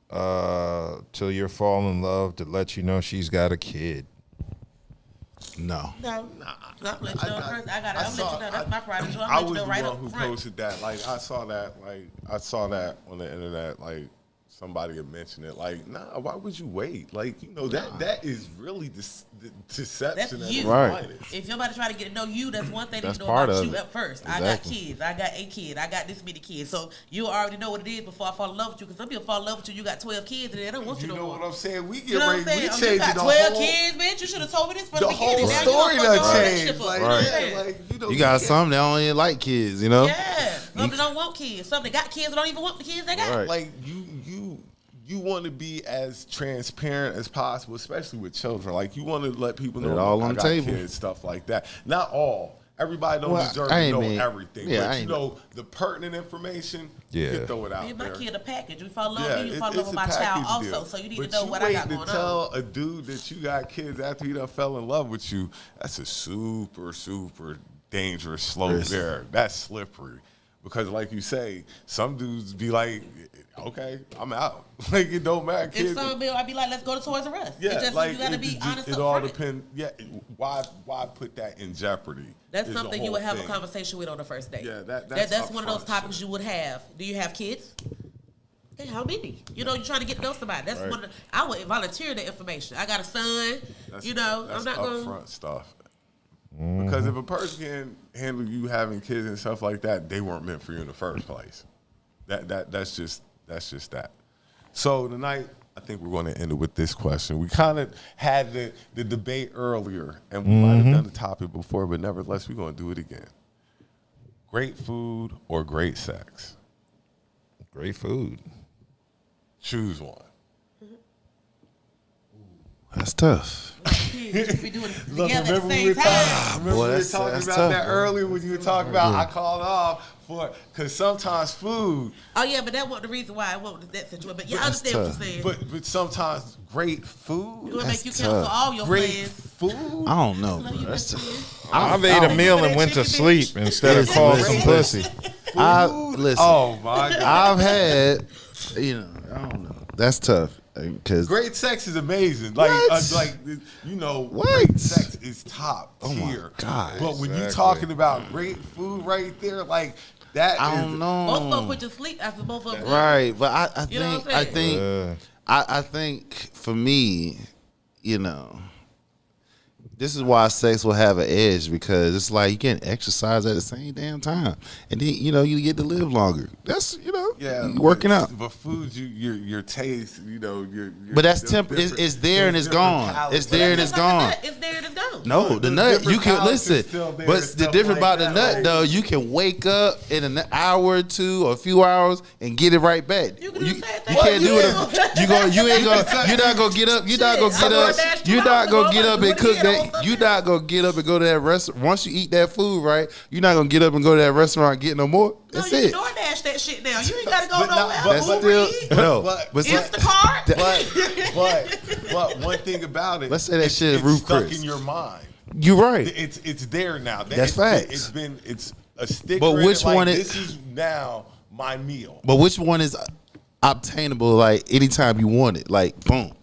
till you fall in love to let you know she's got a kid? No. No. I'm let you know first. I'm let you know. That's my private show. I I'm was let you the know right one up who front. posted that. Like, I saw that on the internet. Like, somebody had mentioned it. Like, nah, why would you wait? Like, you know, that is really the deception. That's you. Right. If somebody try to get to know you, that's one thing That's to know part about of you it. up first. Exactly. I got kids. I got a kid. I got this many kids. So you already know what it is before I fall in love with you. Because some people fall in love with you, you got 12 kids, and they don't want you You no know more. what I'm saying? We get You know what ready. I'm saying? We Oh, you changing got the 12 whole kids, bitch. You should have told me this from the the beginning. whole Now story you done done fucked your changed. relationship Like, up. Right. yeah, like, you know, You got some that only like kids, you know? Yeah. Some that don't want kids. Some that got kids that don't even want the kids they got. Right. like you want to be as transparent as possible, especially with children. Like, you want to let people know Put it all I on the got table. kids, stuff like that. Not all. Everybody don't Well, deserve I to ain't know mean- everything. yeah, I but you ain't- know the pertinent information, Yeah. you can throw it out Me and my there. kid a package. We fall in love Yeah, with you, fall in love it's with a my child package also. deal. So you need But to know you what I got waiting going to on. tell a dude that you got kids after he done fell in love with you, that's a super, super dangerous slope Risk. there. That's slippery. Because like you say, some dudes be like, okay, I'm out. Like, it don't matter. If Kids, some bill, I'd be like, let's go to Toys R Us. yeah, It's just like you gotta it, be it, honest it up all front. depends. Yeah, why put that in jeopardy? That's is the something you whole would have thing. a conversation with on the first date. Yeah, that's that's one of those upfront topics shit. you would have. Do you have kids? Okay, how many? You know, you're trying to get to know somebody. That's Right. one. I would volunteer the information. I got a son. That's, you know, that's I'm not going. upfront stuff. Because if a person can handle you having kids and stuff like that, they weren't meant for you in the first place. That's just that. So tonight, I think we're going to end it with this question. We kind of had the debate earlier, and we might have done the topic before, but nevertheless, we're going to do it again. Great food or great sex? Great food. Choose one. That's tough. Kids. is. You be doing it Look, together at the remember we same were time. talking, about tough, that bro. earlier when you were talking about I called off for because sometimes food. Oh yeah, but that wasn't the reason why I went that situation. But yeah, I understand what you're saying. But sometimes great food. It would make you That's cancel tough. all your Great plans. food. I don't know, Love bro. you, That's best tough. friend. I've ate a meal and went to sleep instead of calling some pussy. Listen. Oh my God. I've had, I don't know. That's tough. Cause Great sex is amazing. Like, What? great sex is top Oh my tier. God. But when you're Exactly. talking about great food right there, like that I is don't Both of them know. put you to sleep after both of them. Right, but I You know think what I'm saying? I think for me, this is why sex will have an edge because it's like you can exercise at the same damn time, and then you get to live longer. That's working out. But food, your taste, your But that's different- it's there and it's there's different gone. palates. It's there and it's gone. It's there and it's gone. No, the The nut different you can palates is listen. still there But and the stuff difference like about the that, nut like- though, you can wake up in an hour or two or a few hours and get it right back. You can do the same thing. You can't do Yeah. it. You ain't gonna. You're not gonna get up. You're not gonna get up. You're not gonna get up and cook that. You're not gonna get up and go to that restaurant. Once you eat that food, right? You're not gonna get up and go to that restaurant and get no more. No, That's you it. can DoorDash that shit now. You ain't gotta go But not- nowhere. but That's Uber still Eats, no. but- But Instacart. But one thing about it, Let's say that it's, shit is it's Ruth stuck Chris. in your mind. you're right. It's there now. That's facts. It's a sticker. But in which it, like, one is- this is now my meal. But which one is obtainable? Like anytime you want it, like boom.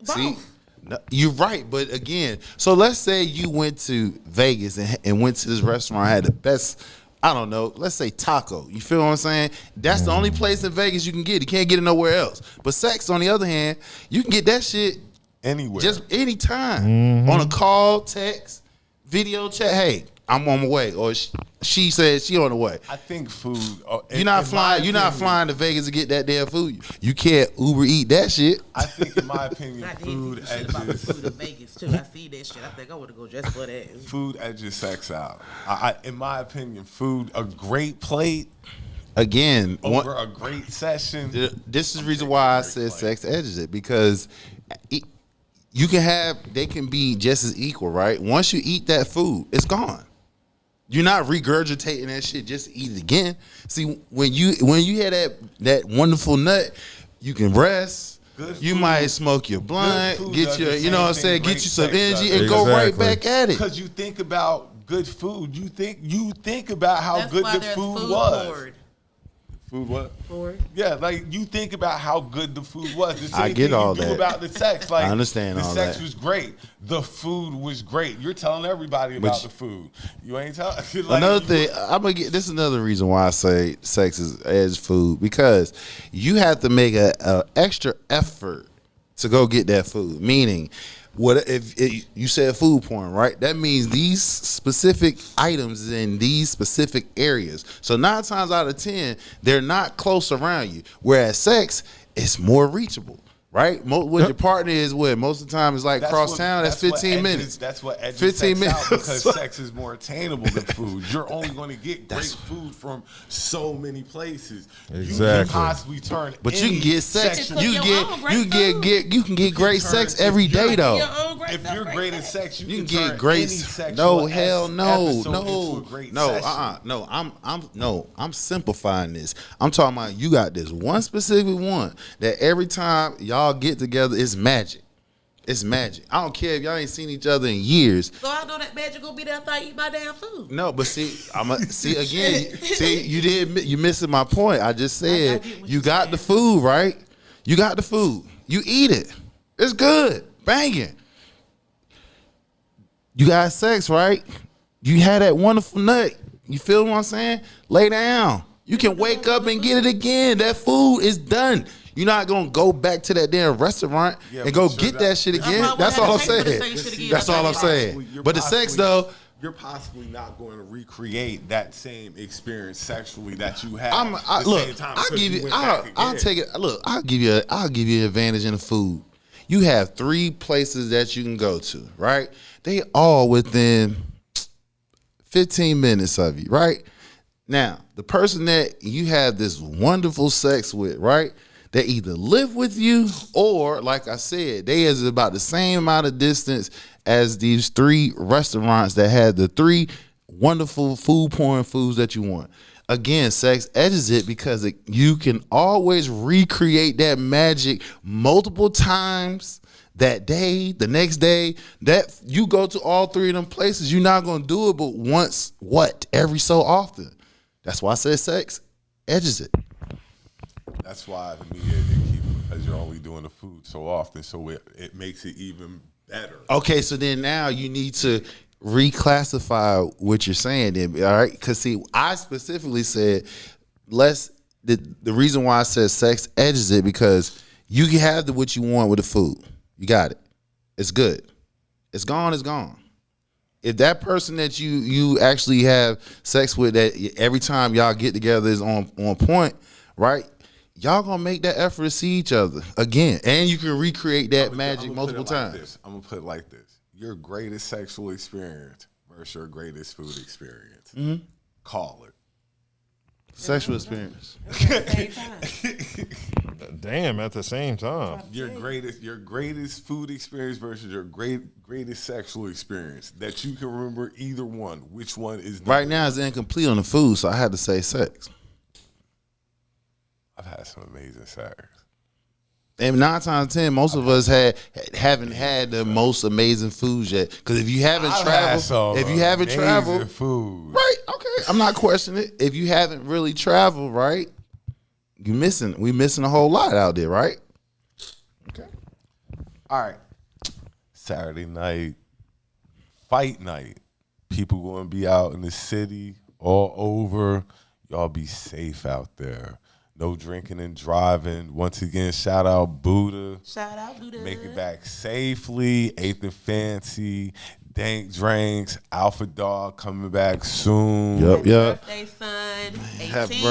See, Both. no, you're right. But again, so let's say you went to Vegas and went to this restaurant, had the best. I don't know. Let's say taco. You feel what I'm saying? That's the only place in Vegas you can get it. You can't get it nowhere else. But sex, on the other hand, you can get that shit Anywhere. just anytime on a call, text, video chat. Hey, I'm on my way, or she said she on the way. I think food. You're not flying. You're not flying to Vegas to get that damn food. You can't Uber eat that shit. I think, in my opinion, I did food see some shit about the edges. food in Vegas too. I see that shit. I think I want to go just for that. Food edges sex out. In my opinion, food, a great plate Again, over a great session. this is the reason why I said sex edges it, because you can have, they can be just as equal, right? Once you eat that food, it's gone. You're not regurgitating that shit just to eat it again. See, when you had that wonderful nut, you can rest. Good You food- might smoke your blunt, food get does your, the you know what I'm same saying, thing get you some great sex energy does. and go right Exactly. back at it. Because you think about good food, you think about how That's good why the there's food was. forward. Food what? Forward. Yeah, like you think about how good the food was. The same I get thing all you do that. about the sex. Like I understand the all sex that. was great. The food was great. You're telling everybody about the food. You ain't telling. Like, Another thing, I'm gonna get. This is another reason why I say sex is as food, because you have to make a extra effort to go get that food. Meaning, what if you said food porn, right? That means these specific items in these specific areas. So 9 times out of 10, they're not close around you. Whereas sex, it's more reachable. Right? What your partner is with, most of the time it's like cross town, that's 15 minutes. That's what edges 15 sex out, minutes. because sex is more attainable than food. You're only going to get great food from so many places. You Exactly. can possibly turn. But you can get sex. sexual- You Your get own great you can get great turn- sex if every you're- day though. Your own great If stuff, you're great at sex, You you can can get turn great. any sexual No, hell no, episode into no, a great no. session. No. I'm simplifying this. I'm talking about you got this one specific one that every time y'all get together, it's magic. It's magic. I don't care if y'all ain't seen each other in years. So I know that magic gonna be there after I eat my damn food. No, but see, you missing my point. I just said get what you you're got saying. the food, right? You got the food. You eat it. It's good. Banging. You got sex, right? You had that wonderful nut. You feel what I'm saying? Lay down. You can wake up and get it again. That food is done. You're not gonna go back to that damn restaurant Yeah, and but go sure get that- that shit again. probably That's have all I'm to pay for the saying. same shit again. That's all I'm You're saying. You're But the sex possibly- though, you're possibly not going to recreate that same experience sexually that you had. Look, I'll give you. I'll take it. Look, I'll give you an advantage in the food. You have 3 places that you can go to, right? They all within 15 minutes of you, right? Now, the person that you have this wonderful sex with, right? they either live with you or, like I said, they is about the same amount of distance as these 3 restaurants that had the 3 wonderful food porn foods that you want. Again, sex edges it because you can always recreate that magic multiple times that day, the next day. That you go to all 3 of them places, you're not going to do it but once, every so often. That's why I said sex edges it. That's why to me because you're only doing the food so often, so it makes it even better. Okay, so then now you need to reclassify what you're saying then, all right? Because see, I specifically said the reason why I said sex edges it because you can have what you want with the food. You got it. It's good. It's gone, it's gone. If that person that you actually have sex with that every time y'all get together is on point, right? Y'all gonna make that effort to see each other again. And you can recreate that magic multiple times. I'm gonna put it like this. Your greatest sexual experience versus your greatest food experience. Mm-hmm. Call it. Sexual experience. Damn, at the same time. Your greatest food experience versus your greatest sexual experience that you can remember either one. Which one is right now it's incomplete on the food, so I had to say sex. I've had some amazing sex. And 9 times out of 10, most of us haven't had the most amazing foods yet. Because if you haven't traveled, food. Right? Okay, I'm not questioning it. If you haven't really traveled, right? We missing a whole lot out there, right? Okay. All right. Saturday night, fight night. People going to be out in the city, all over. Y'all be safe out there. No drinking and driving. Once again, shout out Budha. Shout out Budha. Make it back safely. 8th and Fancy. Dank Drinks. Alpha Dog coming back soon. Yep. Birthday, son. 18. Happy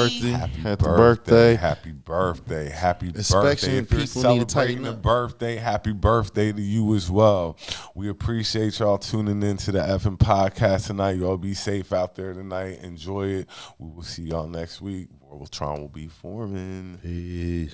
birthday. Happy birthday. Happy Inspection birthday. If you're people need to celebrating tighten a up. birthday, happy birthday to you as well. We appreciate y'all tuning in to the effing podcast tonight. Y'all be safe out there tonight. Enjoy it. We will see y'all next week. Orbitron will be forming. Peace.